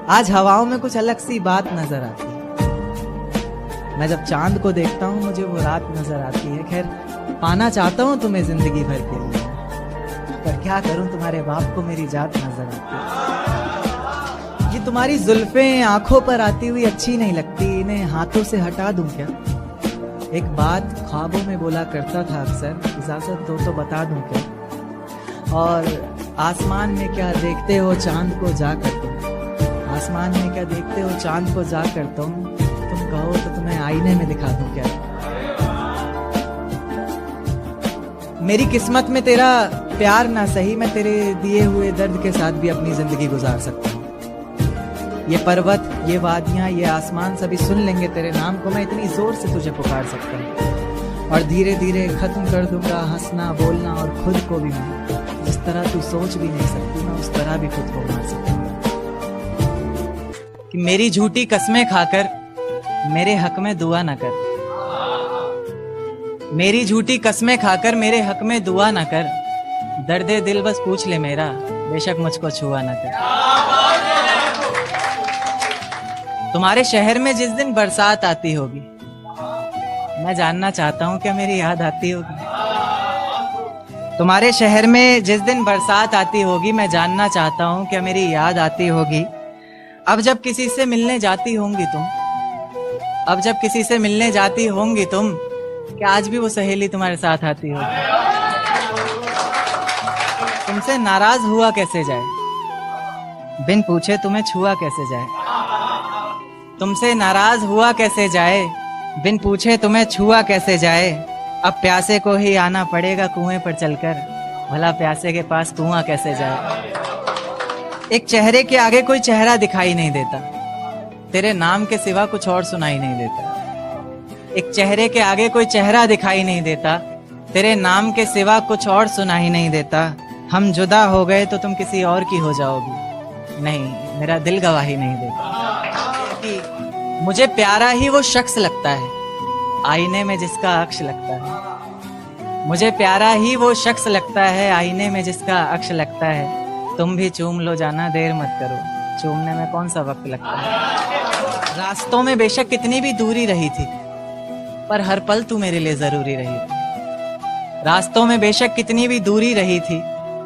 आज हवाओं में कुछ अलग सी बात नजर आती है। मैं जब चांद को देखता हूँ मुझे वो रात नजर आती है। खैर पाना चाहता हूँ तुम्हें जिंदगी भर के लिए, पर क्या करूँ तुम्हारे बाप को मेरी जात नजर आती है। ये तुम्हारी जुल्फें आंखों पर आती हुई अच्छी नहीं लगती, इन्हें हाथों से हटा दूं क्या? एक बात ख्वाबों में बोला करता था अक्सर, इजाजत दो तो बता दूं क्या? और आसमान में क्या देखते हो चांद को जा कर तुम, आसमान में क्या देखते हो चांद को जा कर तुम कहो तो तुम्हें आईने में दिखा दूं क्या? मेरी किस्मत में तेरा प्यार ना सही, मैं तेरे दिए हुए दर्द के साथ भी अपनी जिंदगी गुजार सकता हूँ। ये पर्वत, ये वादियां, ये आसमान सभी सुन लेंगे तेरे नाम को। मैं इतनी जोर से तुझे पुकार सकता हूँ और धीरे धीरे खत्म कर दूंगा हंसना बोलना, और खुद को भी मैं जिस तरह तू सोच भी नहीं सकती मैं उस तरह भी खुद को मार सकता हूँ। कि मेरी झूठी कस्में खाकर मेरे हक में दुआ न कर, मेरी झूठी कस्में खाकर मेरे हक में दुआ न कर, दर्दे दिल बस पूछ ले मेरा, बेशक मुझको छुआ न कर। तुम्हारे शहर में जिस दिन बरसात आती होगी मैं जानना चाहता हूं क्या मेरी याद आती होगी? तुम्हारे शहर में जिस दिन बरसात आती होगी मैं जानना चाहता हूं क्या मेरी याद आती होगी? अब जब किसी से मिलने जाती होंगी तुम, अब जब किसी से मिलने जाती होंगी तुम, क्या आज भी वो सहेली तुम्हारे साथ आती होगी? तुमसे नाराज हुआ कैसे जाए, बिन पूछे तुम्हें छुआ कैसे जाए? तुमसे नाराज हुआ कैसे जाए, बिन पूछे तुम्हें छुआ कैसे जाए? अब प्यासे को ही आना पड़ेगा कुएं पर चलकर, भला प्यासे के पास कुआं कैसे जाए? एक चेहरे के आगे कोई चेहरा दिखाई नहीं देता, तेरे नाम के सिवा कुछ और सुनाई नहीं देता। एक चेहरे के आगे कोई चेहरा दिखाई नहीं देता, तेरे नाम के सिवा कुछ और सुनाई नहीं देता। हम जुदा हो गए तो तुम किसी और की हो जाओगी, नहीं मेरा दिल गवाही नहीं देता। मुझे प्यारा ही वो शख्स लगता है आईने में जिसका अक्ष लगता है, मुझे प्यारा ही वो शख्स लगता है आईने में जिसका अक्ष लगता है। तुम भी चूम लो जाना देर मत करो, चूमने में कौन सा वक्त लगता है। रास्तों में बेशक कितनी भी दूरी रही थी पर हर पल तू मेरे लिए जरूरी रही थी। रास्तों में बेशक कितनी भी दूरी रही थी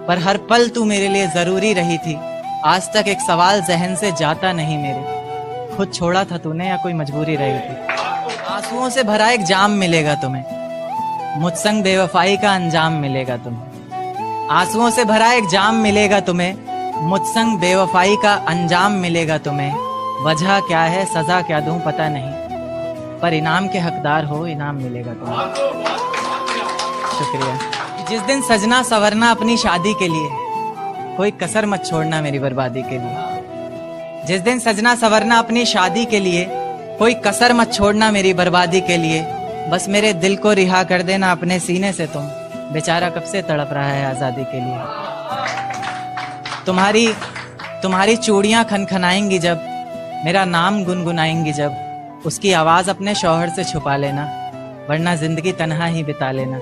पर हर पल तू मेरे लिए जरूरी रही थी। आज तक एक सवाल जहन से जाता नहीं मेरे, खुद छोड़ा था तूने या कोई मजबूरी रही थी? आंसुओं से भरा एक जाम मिलेगा तुम्हें, मुझ संग बेवफाई का अंजाम मिलेगा तुम्हें। आंसुओं से भरा एक जाम मिलेगा तुम्हें, मुझ संग बेवफाई का अंजाम मिलेगा तुम्हें। वजह क्या है सजा क्या दूं पता नहीं, पर इनाम के हकदार हो इनाम मिलेगा तुम्हें। शुक्रिया। जिस दिन सजना सवरना अपनी शादी के लिए, कोई कसर मत छोड़ना मेरी बर्बादी के लिए। जिस दिन सजना सवरना अपनी शादी के लिए, कोई कसर मत छोड़ना मेरी बर्बादी के लिए। बस मेरे दिल को रिहा कर देना अपने सीने से तुम, बेचारा कब से तड़प रहा है आज़ादी के लिए। तुम्हारी चूड़ियां खनखनाएंगी जब, मेरा नाम गुनगुनाएंगी जब, उसकी आवाज़ अपने शौहर से छुपा लेना, वरना जिंदगी तन्हा ही बिता लेना।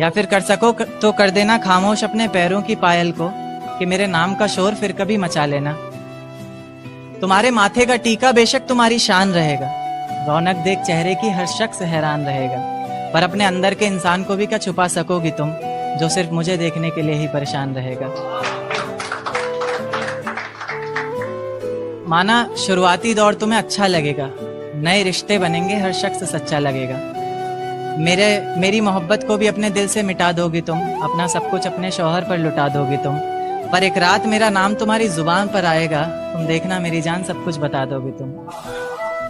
या फिर कर सको तो कर देना खामोश अपने पैरों की पायल को, कि मेरे नाम का शोर फिर कभी मचा लेना। तुम्हारे माथे का टीका बेशक तुम्हारी शान रहेगा, रौनक देख चेहरे की हर शख्स हैरान रहेगा, पर अपने अंदर के इंसान को भी क्या छुपा सकोगी तुम, जो सिर्फ मुझे देखने के लिए ही परेशान रहेगा। माना शुरुआती दौर तुम्हें अच्छा लगेगा, नए रिश्ते बनेंगे हर शख्स सच्चा लगेगा। मेरी मोहब्बत को भी अपने दिल से मिटा दोगी तुम, अपना सब कुछ अपने शौहर पर लुटा दोगी तुम। पर एक रात मेरा नाम तुम्हारी जुबान पर आएगा, तुम देखना मेरी जान सब कुछ बता दोगी तुम।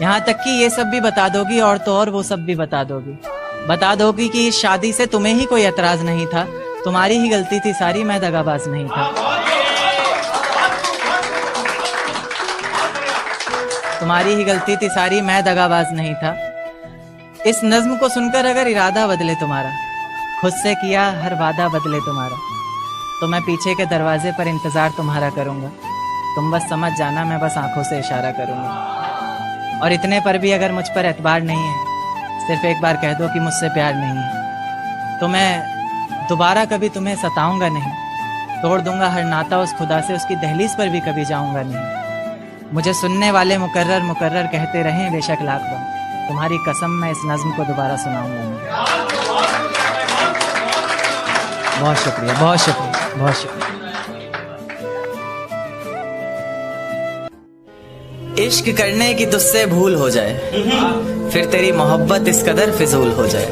यहाँ तक कि ये सब भी बता दोगी और तो और वो सब भी बता दोगी कि इस शादी से तुम्हें ही कोई एतराज नहीं था, तुम्हारी ही गलती थी सारी, मैं दगाबाज नहीं था। तुम्हारी ही गलती थी सारी, मैं दगाबाज नहीं था। इस नज्म को सुनकर अगर इरादा बदले तुम्हारा, खुद से किया हर वादा बदले तुम्हारा, तो मैं पीछे के दरवाजे पर इंतजार तुम्हारा करूंगा। तुम बस समझ जाना मैं बस आंखों से इशारा करूंगा। और इतने पर भी अगर मुझ पर एतबार नहीं है, सिर्फ एक बार कह दो कि मुझसे प्यार नहीं है, तो मैं दोबारा कभी तुम्हें सताऊंगा नहीं, तोड़ दूंगा हर नाता उस खुदा से, उसकी दहलीज पर भी कभी जाऊंगा नहीं। मुझे सुनने वाले मुकर्रर मुकर्रर कहते रहें बेशक लाख बार, तुम्हारी कसम मैं इस नज्म को दोबारा सुनाऊंगा नहीं। बहुत शुक्रिया, बहुत शुक्रिया, बहुत शुक्रिया। इश्क करने की तुझसे भूल हो जाए, फिर तेरी मोहब्बत इस कदर फिजूल हो जाए।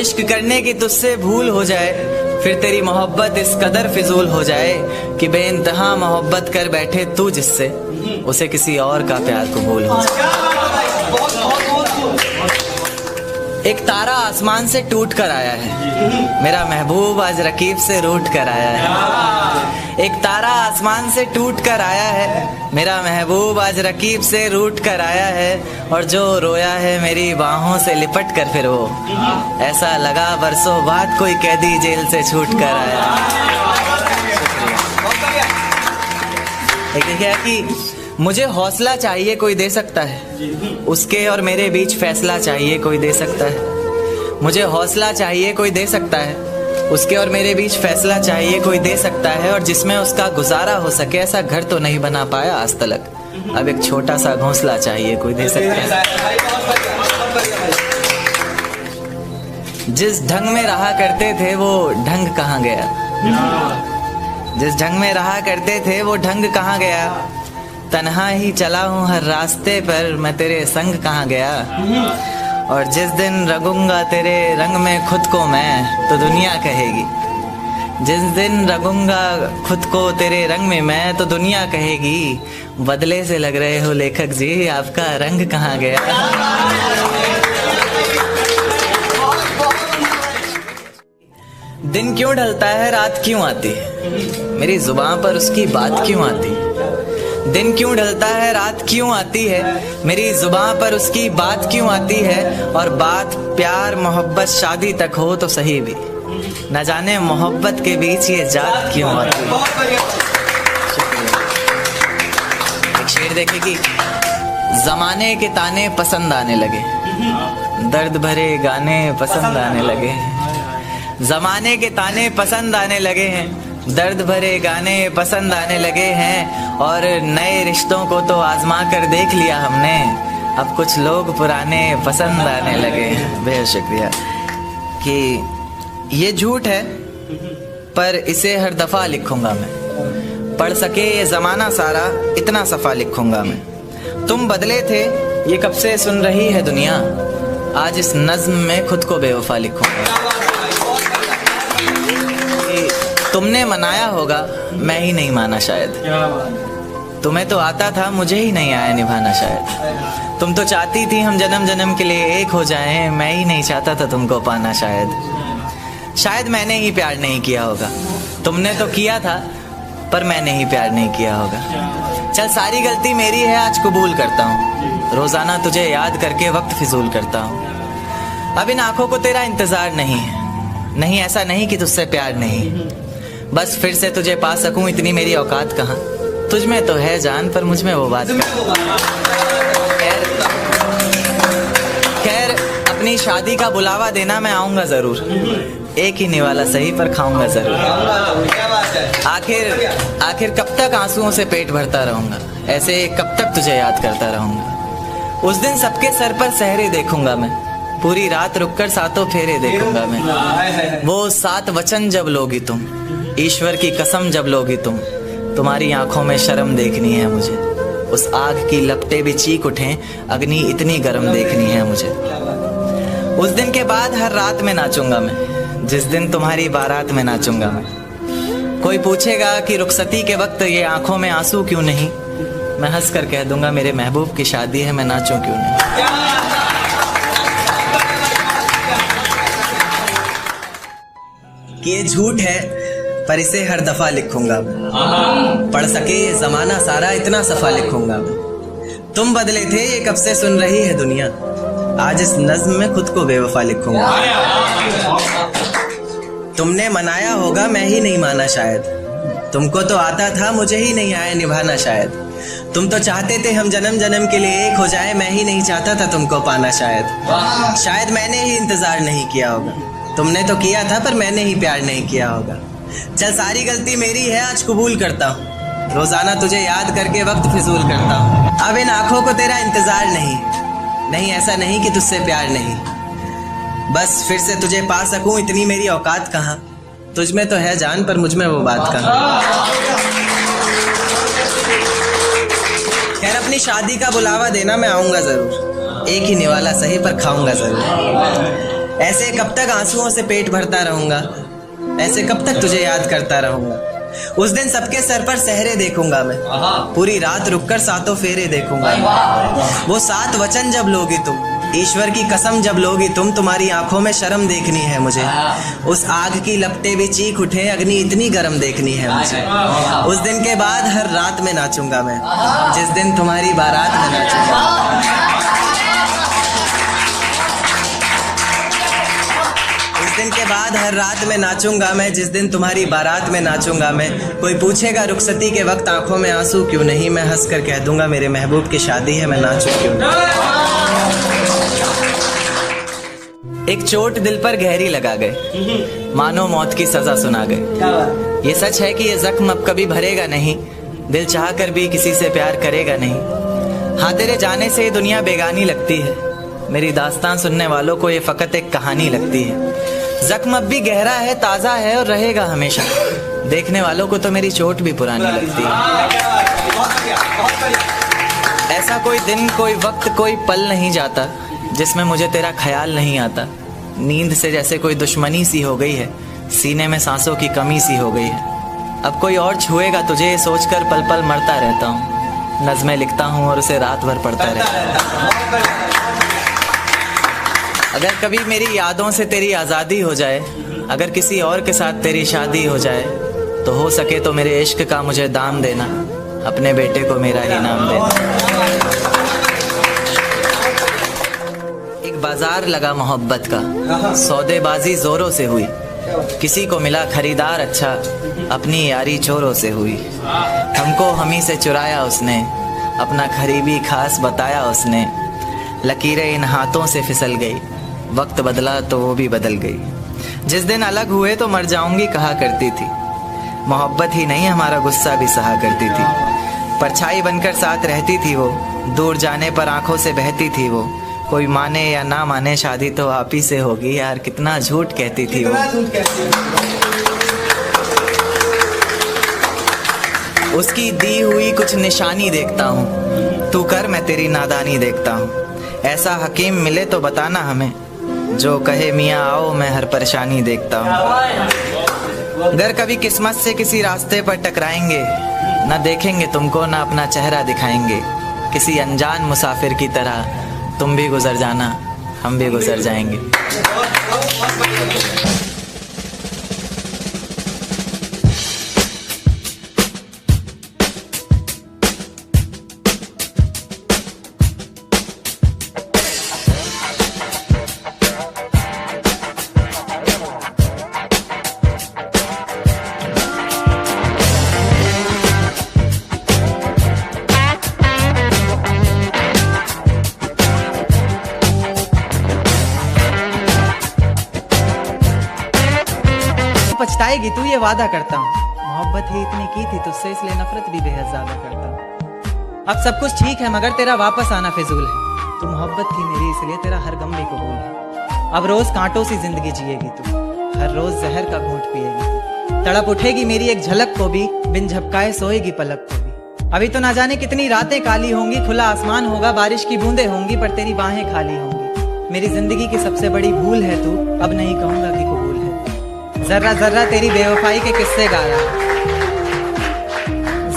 इश्क करने की तुझसे भूल हो जाए, फिर तेरी मोहब्बत इस कदर फिजूल हो जाए कि बेइंतहा मोहब्बत कर बैठे तू जिससे, उसे किसी और का प्यार कबूल हो जाए। एक तारा आसमान से टूट कर आया है, मेरा महबूब आज रकीब से रूठ कर आया है। एक तारा आसमान से टूट कर आया है, मेरा महबूब आज रकीब से रूठ कर आया है। और जो रोया है मेरी बाहों से लिपट कर, फिर वो ऐसा लगा बरसों बाद कोई कैदी जेल से छूट कर आया। एक क्या कि मुझे हौसला चाहिए कोई दे सकता है, उसके और मेरे बीच फैसला चाहिए कोई दे सकता है। मुझे हौसला चाहिए कोई दे सकता है, उसके और मेरे बीच फैसला चाहिए कोई दे सकता है। और जिसमें उसका गुजारा हो सके, ऐसा घर तो नहीं बना पाया आज तलक, अब एक छोटा सा घोंसला चाहिए कोई दे सकता है। जिस ढंग में रहा करते थे वो ढंग कहाँ गया, जिस ढंग में रहा करते थे वो ढंग कहाँ गया। तन्हा ही चला हूँ हर रास्ते पर, मैं तेरे संग कहाँ गया। और जिस दिन रंगूंगा तेरे रंग में खुद को मैं, तो दुनिया कहेगी। जिस दिन रंगूंगा खुद को तेरे रंग में मैं, तो दुनिया कहेगी बदले से लग रहे हो लेखक जी, आपका रंग कहाँ गया। दिन क्यों ढलता है रात क्यों आती है, मेरी जुबान पर उसकी बात क्यों आती है। दिन क्यों ढलता है रात क्यों आती है, मेरी जुबान पर उसकी बात क्यों आती है। और बात प्यार मोहब्बत शादी तक हो तो सही भी, न जाने मोहब्बत के बीच ये जात क्यों आती है। एक शेर देखे कि जमाने के ताने पसंद आने लगे, दर्द भरे गाने पसंद आने लगे। जमाने के ताने पसंद आने लगे हैं, दर्द भरे गाने पसंद आने लगे हैं। और नए रिश्तों को तो आजमा कर देख लिया हमने, अब कुछ लोग पुराने पसंद आने लगे। बेहद शुक्रिया। कि ये झूठ है पर इसे हर दफा लिखूंगा मैं, पढ़ सके ये जमाना सारा इतना सफा लिखूंगा मैं। तुम बदले थे ये कब से सुन रही है दुनिया, आज इस नज्म में खुद को बेवफा लिखूंगा। तुमने मनाया होगा मैं ही नहीं माना शायद, तुम्हें तो आता था मुझे ही नहीं आया निभाना शायद। तुम तो चाहती थी हम जन्म जन्म के लिए एक हो जाएं, मैं ही नहीं चाहता था तुमको पाना शायद। शायद मैंने ही प्यार नहीं किया होगा, तुमने तो किया था पर मैंने ही प्यार नहीं किया होगा। चल सारी गलती मेरी है आज कबूल करता हूँ, रोजाना तुझे याद करके वक्त फिजूल करता हूँ। अब इन आंखों को तेरा इंतजार नहीं है, नहीं ऐसा नहीं कि तुझसे प्यार नहीं, बस फिर से तुझे पा सकूं इतनी मेरी औकात कहाँ। तुझ में तो है जान पर मुझ में वो बात खैर अपनी शादी का बुलावा देना मैं आऊंगा जरूर, एक ही निवाला सही पर खाऊंगा जरूर। आखिर कब तक आंसुओं से पेट भरता रहूंगा, ऐसे कब तक तुझे याद करता रहूंगा। उस दिन सबके सर पर सहरे देखूंगा मैं, पूरी रात रुककर सातों फेरे देखूंगा मैं। वो 7 वचन जब लोगी तुम, ईश्वर की कसम जब लोगी तुम, तुम्हारी आंखों में शर्म देखनी है मुझे। उस आग की लपटें भी चीख उठें, अग्नि इतनी गर्म देखनी है मुझे। उस दिन के बाद हर रात में नाचूंगा मैं, जिस दिन तुम्हारी बारात में नाचूंगा मैं। कोई पूछेगा कि रुखसती के वक्त ये आंखों में आंसू क्यों नहीं, मैं हंस कर कह दूंगा मेरे महबूब की शादी है, मैं नाचूं क्यों नहीं। कि ये झूठ है पर इसे हर दफा लिखूंगा, पढ़ सके ये जमाना सारा इतना सफा लिखूंगा। तुम बदले थे ये कब से सुन रही है दुनिया, आज इस नज्म में खुद को बेवफा लिखूंगा। तुमने मनाया होगा मैं ही नहीं माना शायद, तुमको तो आता था मुझे ही नहीं आया निभाना शायद। तुम तो चाहते थे हम जन्म जन्म के लिए एक हो जाए, मैं ही नहीं चाहता था तुमको पाना शायद। शायद मैंने ही इंतजार नहीं किया होगा, तुमने तो किया था पर मैंने ही प्यार नहीं किया होगा। चल सारी गलती मेरी है आज कबूल करता हूँ, रोजाना तुझे याद करके वक्त फिजूल करता हूँ। अब इन आंखों को तेरा इंतजार नहीं, नहीं ऐसा नहीं कि तुझसे प्यार नहीं, बस फिर से तुझे पा सकूं इतनी मेरी औकात कहाँ। तुझ में तो है जान पर मुझ में वो बात कहाँ। खैर अपनी शादी का बुलावा देना, मैं आऊंगा जरूर, एक ही निवाला सही पर खाऊंगा जरूर। ऐसे कब तक आंसुओं से पेट भरता रहूंगा, ऐसे कब तक तुझे याद करता रहूंगा। उस दिन सबके सर पर सहरे देखूंगा मैं, पूरी रात रुककर सातों फेरे देखूंगा। वो 7 वचन जब लोगी तुम, ईश्वर की कसम जब लोगी तुम, तुम्हारी आंखों में शर्म देखनी है मुझे। उस आग की लपटें भी चीख उठे, अग्नि इतनी गर्म देखनी है मुझे। उस दिन के बाद हर रात में नाचूंगा मैं, जिस दिन तुम्हारी बारात में नाचूंगा। उस दिन के बाद हर रात में नाचूंगा मैं, जिस दिन तुम्हारी बारात में नाचूंगा मैं। कोई पूछेगा रुखसती के वक्त आंखों में आंसू क्यों नहीं, मैं हंस कर कह दूंगा मेरे महबूब की शादी है, मैं नाचूं क्यों नहीं। एक चोट दिल पर गहरी लगा गए, मानो मौत की सजा सुना गए। ये सच है कि ये जख्म अब कभी भरेगा नहीं, दिल चाह कर भी किसी से प्यार करेगा नहीं। हाँ तेरे जाने से ये दुनिया बेगानी लगती है, मेरी दास्तान सुनने वालों को ये फकत एक कहानी लगती है। जख्म अब भी गहरा है, ताज़ा है और रहेगा हमेशा, देखने वालों को तो मेरी चोट भी पुरानी लगती है। ऐसा कोई दिन, कोई वक्त, कोई पल नहीं जाता जिसमें मुझे तेरा ख्याल नहीं आता। नींद से जैसे कोई दुश्मनी सी हो गई है, सीने में सांसों की कमी सी हो गई है। अब कोई और छुएगा तुझे, ये सोचकर पल पल मरता रहता हूँ। नज़्में लिखता हूँ और उसे रात भर पढ़ता रहता हूँ। अगर कभी मेरी यादों से तेरी आज़ादी हो जाए, अगर किसी और के साथ तेरी शादी हो जाए, तो हो सके तो मेरे इश्क का मुझे दाम देना, अपने बेटे को मेरा ही नाम देना। एक बाजार लगा मोहब्बत का, सौदेबाजी जोरों से हुई, किसी को मिला खरीदार अच्छा, अपनी यारी चोरों से हुई। हमको हमी से चुराया उसने, अपना खरीबी खास बताया उसने। लकीरें इन हाथों से फिसल गई, वक्त बदला तो वो भी बदल गई। जिस दिन अलग हुए तो मर जाऊंगी कहा करती थी, मोहब्बत ही नहीं हमारा गुस्सा भी सहा करती थी। परछाई बनकर साथ रहती थी वो, दूर जाने पर आंखों से बहती थी वो। कोई माने या ना माने शादी तो आप ही से होगी, यार कितना झूठ कहती थी वो। उसकी दी हुई कुछ निशानी देखता हूँ, तू कर मैं तेरी नादानी देखता हूँ। ऐसा हकीम मिले तो बताना हमें, जो कहे मियाँ आओ मैं हर परेशानी देखता हूँ। अगर कभी किस्मत से किसी रास्ते पर टकराएंगे, ना देखेंगे तुमको ना अपना चेहरा दिखाएंगे। किसी अनजान मुसाफिर की तरह तुम भी गुजर जाना, हम भी गुजर जाएंगे। पछताएगी तू, ये वादा करता हूँ। मोहब्बत ही इतनी की थी तुझसे, इसलिए नफरत भी बेहद ज्यादा करता हूँ। अब सब कुछ ठीक है मगर तेरा वापस आना फिजूल है। तू मोहब्बत थी मेरी इसलिए तेरा हर गम भी कबूल है। अब रोज कांटों सी जिंदगी जिएगी तू, हर रोज जहर का घूंट पिएगी तू। तड़प उठेगी मेरी एक झलक को भी, बिन झपकाए सोएगी पलक को भी। अभी तो ना जाने कितनी रातें काली होंगी, खुला आसमान होगा, बारिश की बूंदें होंगी, पर तेरी बाहें खाली होंगी। मेरी जिंदगी की सबसे बड़ी भूल है तू, अब नहीं कहूंगा कि कबूल है। जर्रा जर्रा तेरी बेवफाई के किस्से गा रहा है,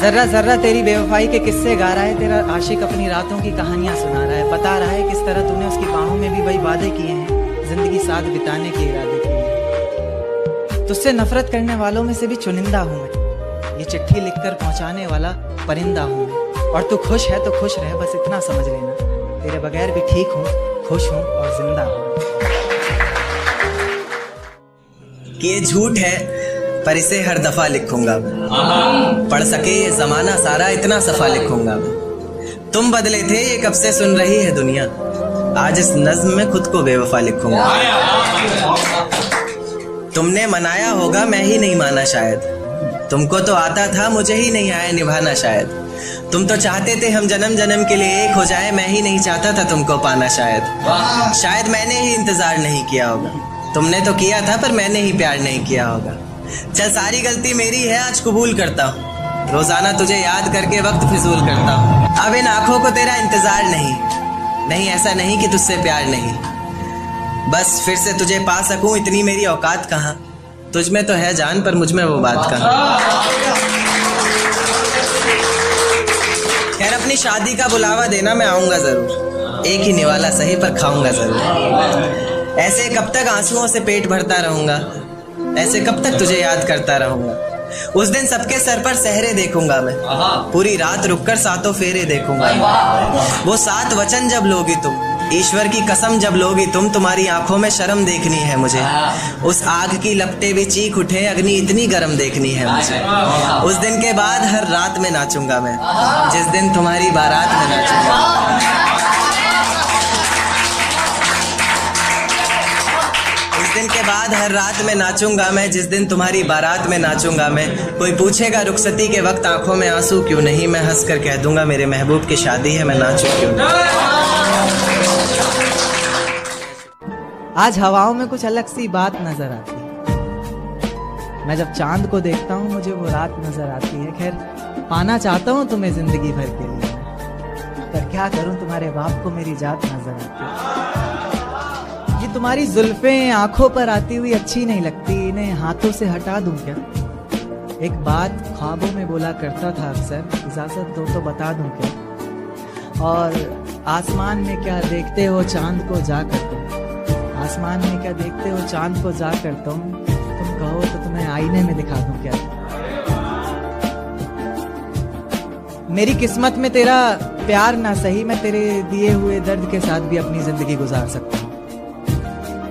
जर्रा जर्रा तेरी बेवफाई के किस्से गा रहा है। तेरा आशिक अपनी रातों की कहानियां सुना रहा है, बता रहा है किस तरह तूने उसकी बाहों में भी वही वादे किए हैं, जिंदगी साथ बिताने के इरादे किए हैं। तुझसे नफरत करने वालों में से भी चुनिंदा हूं मैं, ये चिट्ठी लिखकर पहुंचाने वाला परिंदा हूं मैं। और तू खुश है तो खुश रह, बस इतना समझ लेना, तेरे बगैर भी ठीक हूँ, खुश हूँ और जिंदा हूँ। कि ये झूठ है पर इसे हर दफा लिखूंगा मैं, पढ़ सके ये जमाना सारा इतना सफा लिखूंगा मैं। तुम बदले थे ये कब से सुन रही है दुनिया, आज इस नज्म में खुद को बेवफा लिखूंगा। तुमने मनाया होगा मैं ही नहीं माना शायद, तुमको तो आता था, मुझे ही नहीं आया निभाना शायद। तुम तो चाहते थे हम जन्म जन्म के लिए एक हो जाए, मैं ही नहीं चाहता था तुमको पाना शायद। शायद मैंने ही इंतजार नहीं किया होगा। तुमने तो किया था पर मैंने ही प्यार नहीं किया होगा। चल सारी गलती मेरी है, आज कबूल करता हूँ। रोजाना तुझे याद करके वक्त फिजूल करता हूँ। अब इन आंखों को तेरा इंतजार नहीं, ऐसा नहीं कि तुझसे प्यार नहीं। बस फिर से तुझे पा सकूं इतनी मेरी औकात कहाँ। तुझ में तो है जान पर मुझ में वो बात कहाँ। खैर अपनी शादी का बुलावा देना, मैं आऊंगा जरूर। एक ही निवाला सही पर खाऊंगा जरूर। ऐसे कब तक आंसुओं से पेट भरता रहूंगा, ऐसे कब तक तुझे याद करता रहूंगा। उस दिन सबके सर पर सहरे देखूंगा मैं, पूरी रात रुककर सातों फेरे देखूंगा। वो 7 वचन जब लोगी तुम, ईश्वर की कसम जब लोगी तुम, तुम्हारी आंखों में शर्म देखनी है मुझे। उस आग की लपटें भी चीख उठे, अग्नि इतनी गर्म देखनी है मुझे। उस दिन के बाद हर रात में नाचूंगा मैं, जिस दिन तुम्हारी बारात में नाचूंगा। दिन के बाद हर रात में नाचूंगा मैं, जिस दिन तुम्हारी बारात में नाचूंगा मैं। कोई पूछेगा रुखसती के वक्त आंखों में आंसू क्यों नहीं, मैं हंस कर कह दूंगा मेरे महबूब की शादी है, मैं नाचूं क्यों नहीं। आज हवाओं में कुछ अलग सी बात नजर आती है। मैं जब चांद को देखता हूँ मुझे वो रात नजर आती है। खैर पाना चाहता हूँ तुम्हें जिंदगी भर के लिए, पर क्या करूँ तुम्हारे बाप को मेरी जात नजर आती है। ये तुम्हारी जुल्फें आंखों पर आती हुई अच्छी नहीं लगती, इन्हें हाथों से हटा दूं क्या। एक बात ख्वाबों में बोला करता था अक्सर, इजाजत दो तो बता दूं क्या। और आसमान में क्या देखते हो चांद को जाकर तुम, आसमान में क्या देखते हो चांद को जाकर तुम कहो तो तुम्हें आईने में दिखा दूं क्या। मेरी किस्मत में तेरा प्यार ना सही, मैं तेरे दिए हुए दर्द के साथ भी अपनी जिंदगी गुजार सकता हूँ।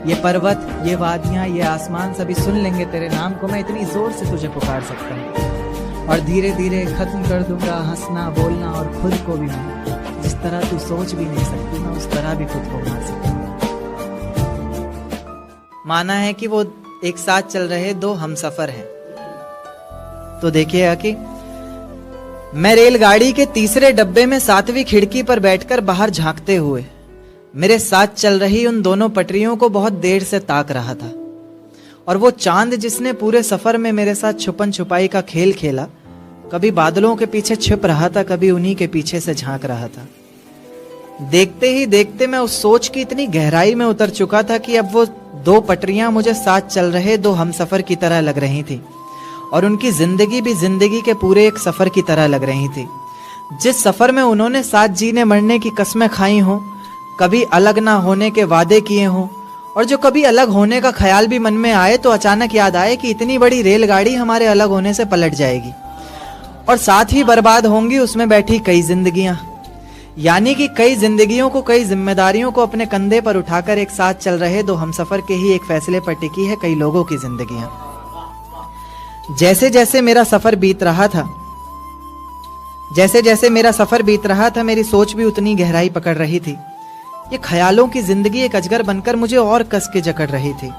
ये पर्वत, ये वादियां, ये आसमान सभी सुन लेंगे तेरे नाम को, मैं इतनी जोर से तुझे पुकार सकता हूँ। और धीरे धीरे खत्म कर दूंगा हंसना बोलना, और खुद को भी मैं जिस तरह तू सोच भी नहीं सकती, मैं उस तरह भी खुद को मार सकता हूँ। माना है कि वो एक साथ चल रहे 2 हमसफर हैं। तो देखिएगा कि मैं रेलगाड़ी के तीसरे डब्बे में 7वीं खिड़की पर बैठकर बाहर झांकते हुए मेरे साथ चल रही उन दोनों पटरियों को बहुत देर से ताक रहा था। और वो चांद जिसने पूरे सफर में मेरे साथ छुपन छुपाई का खेल खेला, कभी बादलों के पीछे छिप रहा था, कभी उन्हीं के पीछे से झांक रहा था। देखते ही देखते मैं उस सोच की इतनी गहराई में उतर चुका था कि अब वो 2 पटरियां मुझे साथ चल रहे 2 हमसफर की तरह लग रही थी, और उनकी जिंदगी भी जिंदगी के पूरे एक सफर की तरह लग रही थी। जिस सफर में उन्होंने साथ जीने मरने की कस्में खाई हों, कभी अलग ना होने के वादे किए हों, और जो कभी अलग होने का ख्याल भी मन में आए तो अचानक याद आए कि इतनी बड़ी रेलगाड़ी हमारे अलग होने से पलट जाएगी, और साथ ही बर्बाद होंगी उसमें बैठी कई जिंदगियां। यानी कि कई जिंदगियों को, कई जिम्मेदारियों को अपने कंधे पर उठाकर एक साथ चल रहे 2 हमसफर के ही एक फैसले पर टिकी है कई लोगों की जिंदगियां। जैसे जैसे मेरा सफर बीत रहा था, मेरी सोच भी उतनी गहराई पकड़ रही थी। ये ख्यालों की जिंदगी एक अजगर बनकर मुझे और कस के जकड़ रही थी।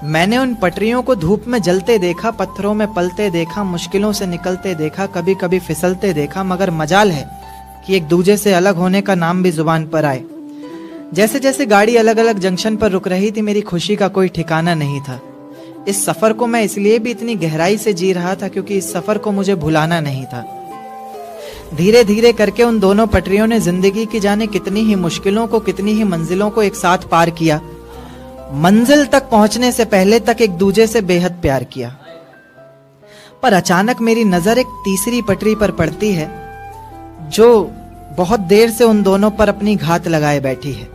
मैंने उन पटरियों को धूप में जलते देखा, पत्थरों में पलते देखा, मुश्किलों से निकलते देखा, कभी कभी फिसलते देखा, मगर मजाल है कि एक दूजे से अलग होने का नाम भी जुबान पर आए। जैसे जैसे गाड़ी अलग अलग जंक्शन पर रुक रही थी, मेरी खुशी का कोई ठिकाना नहीं था। इस सफर को मैं इसलिए भी इतनी गहराई से जी रहा था क्योंकि इस सफर को मुझे भुलाना नहीं था। धीरे धीरे करके उन दोनों पटरियों ने जिंदगी की जाने कितनी ही मुश्किलों को, कितनी ही मंजिलों को एक साथ पार किया। मंजिल तक पहुंचने से पहले तक एक दूजे से बेहद प्यार किया। पर अचानक मेरी नजर एक तीसरी पटरी पर पड़ती है जो बहुत देर से उन दोनों पर अपनी घात लगाए बैठी है।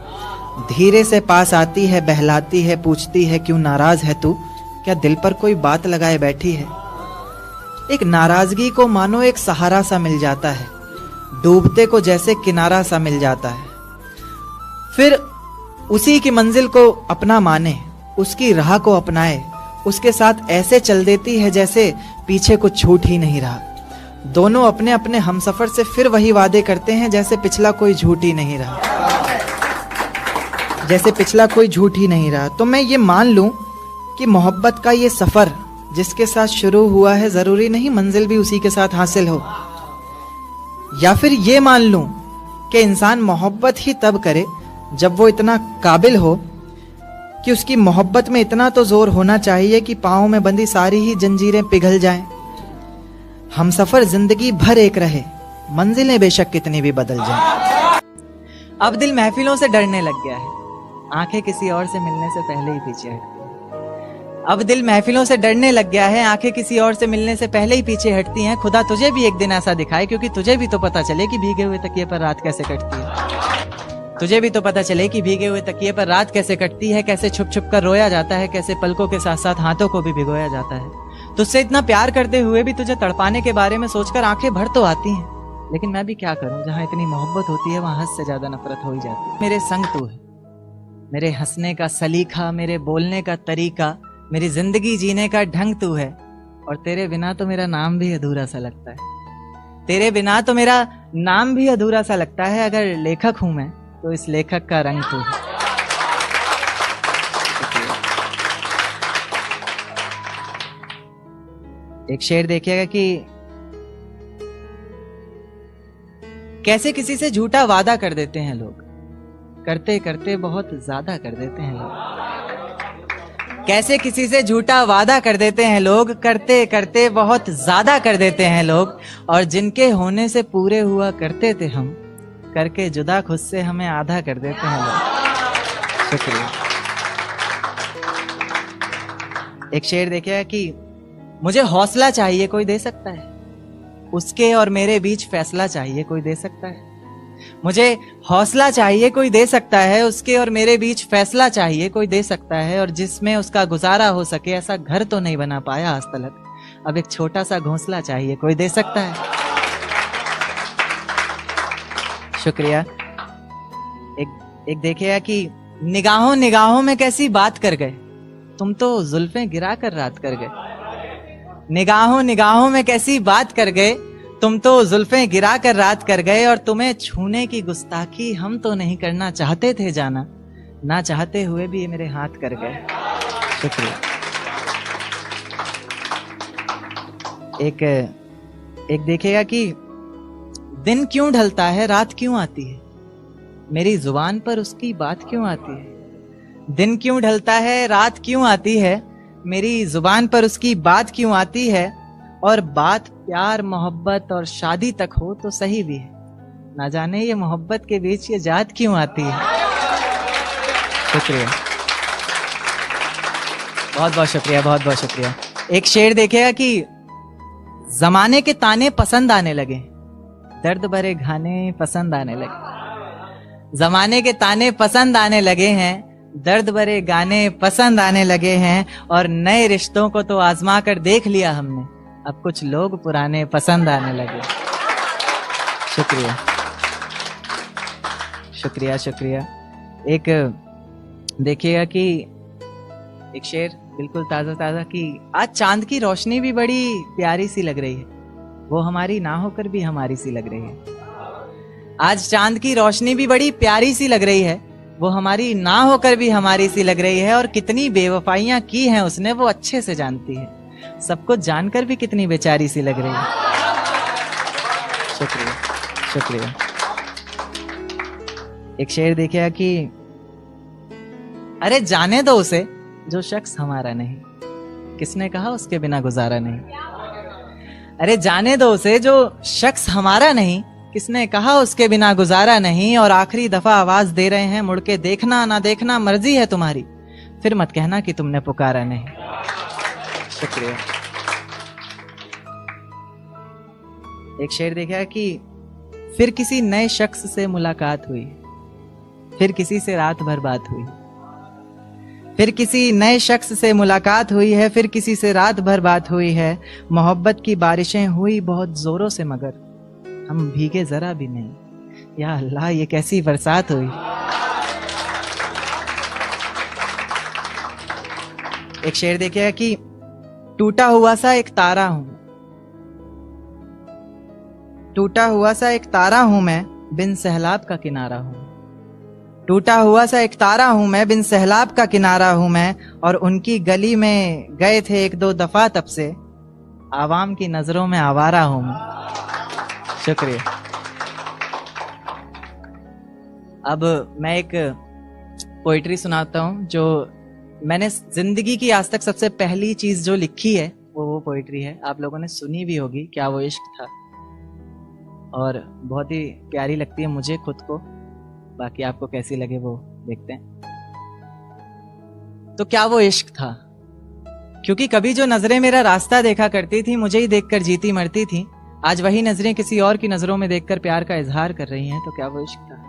धीरे से पास आती है, बहलाती है, पूछती है क्यों नाराज है तू, क्या दिल पर कोई बात लगाए बैठी है। एक नाराजगी को मानो एक सहारा सा मिल जाता है, डूबते को जैसे किनारा सा मिल जाता है। फिर उसी की मंजिल को अपना माने, उसकी राह को अपनाए, उसके साथ ऐसे चल देती है जैसे पीछे कुछ छूट ही नहीं रहा। दोनों अपने अपने हमसफर से फिर वही वादे करते हैं जैसे पिछला कोई झूठ ही नहीं रहा, जैसे पिछला कोई झूठ ही नहीं रहा। तो मैं ये मान लूं कि मोहब्बत का ये सफर जिसके साथ शुरू हुआ है जरूरी नहीं मंजिल भी उसी के साथ हासिल हो। या फिर ये मान लूं कि इंसान मोहब्बत ही तब करे जब वो इतना काबिल हो कि उसकी मोहब्बत में इतना तो जोर होना चाहिए कि पांव में बंधी सारी ही जंजीरें पिघल जाएं। हम सफर जिंदगी भर एक रहे, मंजिलें बेशक कितनी भी बदल जाएं। अब दिल महफिलों से डरने लग गया है, आंखें किसी और से मिलने से पहले ही पीछे हटती हैं। अब दिल महफिलों से डरने लग गया है, आंखें किसी और से मिलने से पहले ही पीछे हटती हैं। खुदा तुझे भी एक दिन ऐसा दिखाए, क्योंकि तुझे भी तो पता चले कि भीगे हुए तकिए पर रात कैसे कटती है। तुझे भी तो पता चले कि भीगे हुए तकिए पर रात कैसे कटती है, कैसे छुप छुप कर रोया जाता है, कैसे पलकों के साथ साथ हाथों को भी भिगोया जाता है। तुझसे इतना प्यार करते हुए भी तुझे तड़पाने के बारे में सोचकर आंखें भर तो आती हैं, लेकिन मैं भी क्या करूं, जहां इतनी मोहब्बत होती है वहां हद से ज्यादा नफरत हो ही जाती है। मेरे संग तू है, मेरे हंसने का सलीका, मेरे बोलने का तरीका, मेरी जिंदगी जीने का ढंग तू है। और तेरे बिना तो मेरा नाम भी अधूरा सा लगता है। तेरे बिना तो मेरा नाम भी अधूरा सा लगता है। अगर लेखक हूं मैं तो इस लेखक का रंग तू है। एक शेर देखिएगा कि कैसे किसी से झूठा वादा कर देते हैं लोग, करते करते बहुत ज्यादा कर देते हैं लोग। कैसे किसी से झूठा वादा कर देते हैं लोग, करते करते बहुत ज्यादा कर देते हैं लोग। और जिनके होने से पूरे हुआ करते थे हम, करके जुदा खुद से हमें आधा कर देते हैं लोग। शुक्रिया। एक शेर देखिएगा कि मुझे हौसला चाहिए कोई दे सकता है, उसके और मेरे बीच फैसला चाहिए कोई दे सकता है। मुझे हौसला चाहिए कोई दे सकता है, उसके और मेरे बीच फैसला चाहिए कोई दे सकता है। और जिसमें उसका गुजारा हो सके, ऐसा घर तो नहीं बना पाया आज तलक, अब एक छोटा सा घोंसला चाहिए कोई दे सकता है। शुक्रिया। एक देखिएगा कि निगाहों निगाहों में कैसी बात कर गए, तुम तो जुल्फें गिरा कर रात कर गए। निगाहों निगाहों में कैसी बात कर गए, तुम तो जुल्फें गिरा कर रात कर गए। और तुम्हें छूने की गुस्ताखी हम तो नहीं करना चाहते थे जाना, ना चाहते हुए भी ये मेरे हाथ कर गए। शुक्रिया। एक देखिएगा कि दिन क्यों ढलता है, रात क्यों आती है, मेरी जुबान पर उसकी बात क्यों आती है। दिन क्यों ढलता है, रात क्यों आती है, मेरी जुबान पर उसकी बात क्यों आती है। और बात प्यार मोहब्बत और शादी तक हो तो सही भी है, ना जाने ये मोहब्बत के बीच ये जात क्यों आती है। शुक्रिया, बहुत बहुत शुक्रिया, बहुत बहुत शुक्रिया। एक शेर देखिएगा कि जमाने के ताने पसंद आने लगे, दर्द भरे गाने पसंद आने लगे। जमाने के ताने पसंद आने लगे हैं, दर्द भरे गाने पसंद आने लगे हैं। और नए रिश्तों को तो आजमा कर देख लिया हमने, अब कुछ लोग पुराने पसंद आने लगे। शुक्रिया शुक्रिया शुक्रिया। एक देखिएगा कि एक शेर बिल्कुल ताजा ताजा कि आज चांद की रोशनी भी बड़ी प्यारी सी लग रही है, वो हमारी ना होकर भी हमारी सी लग रही है। आज चांद की रोशनी भी बड़ी प्यारी सी लग रही है, वो हमारी ना होकर भी हमारी सी लग रही है। और कितनी बेवफाइयां की हैं उसने वो अच्छे से जानती है, सब कुछ जानकर भी कितनी बेचारी सी लग रही है। शुक्रिया शुक्रिया। एक शेर देखिए कि अरे जाने दो उसे जो शख्स हमारा नहीं, किसने कहा उसके बिना गुजारा नहीं। अरे जाने दो उसे जो शख्स हमारा नहीं, किसने कहा उसके बिना गुजारा नहीं। और आखिरी दफा आवाज दे रहे हैं, मुड़ के देखना ना देखना मर्जी है तुम्हारी, फिर मत कहना कि तुमने पुकारा नहीं। शुक्रिया। एक शेर देखा कि फिर किसी नए शख्स से मुलाकात हुई, फिर किसी से रात भर बात हुई। फिर किसी नए शख्स से मुलाकात हुई है, फिर किसी से रात भर बात हुई है। मोहब्बत की बारिशें हुई बहुत जोरों से, मगर हम भीगे जरा भी नहीं। या अल्लाह, ये कैसी बरसात हुई। एक शेर देखिएगा कि टूटा हुआ सा एक तारा हूं, टूटा हुआ सा एक तारा हूं मैं, बिन सहलाब का किनारा हूं। टूटा हुआ सा एक तारा हूं मैं, बिन सैलाब का किनारा हूं मैं, और उनकी गली में गए थे एक दो दफा तब से, आवाम की नजरों में आवारा हूं मैं। शुक्रिया। अब मैं एक पोइट्री सुनाता हूं जो मैंने जिंदगी की आज तक सबसे पहली चीज जो लिखी है वो पोइट्री है। आप लोगों ने सुनी भी होगी, क्या वो इश्क था, और बहुत ही प्यारी लगती है मुझे खुद को। बाकी आपको कैसी लगे वो देखते हैं। तो क्या वो इश्क था, क्योंकि कभी जो नजरें मेरा रास्ता देखा करती थी, मुझे ही देखकर जीती मरती थी, आज वही नजरें किसी और की नजरों में देखकर प्यार का इजहार कर रही हैं। तो क्या वो इश्क था,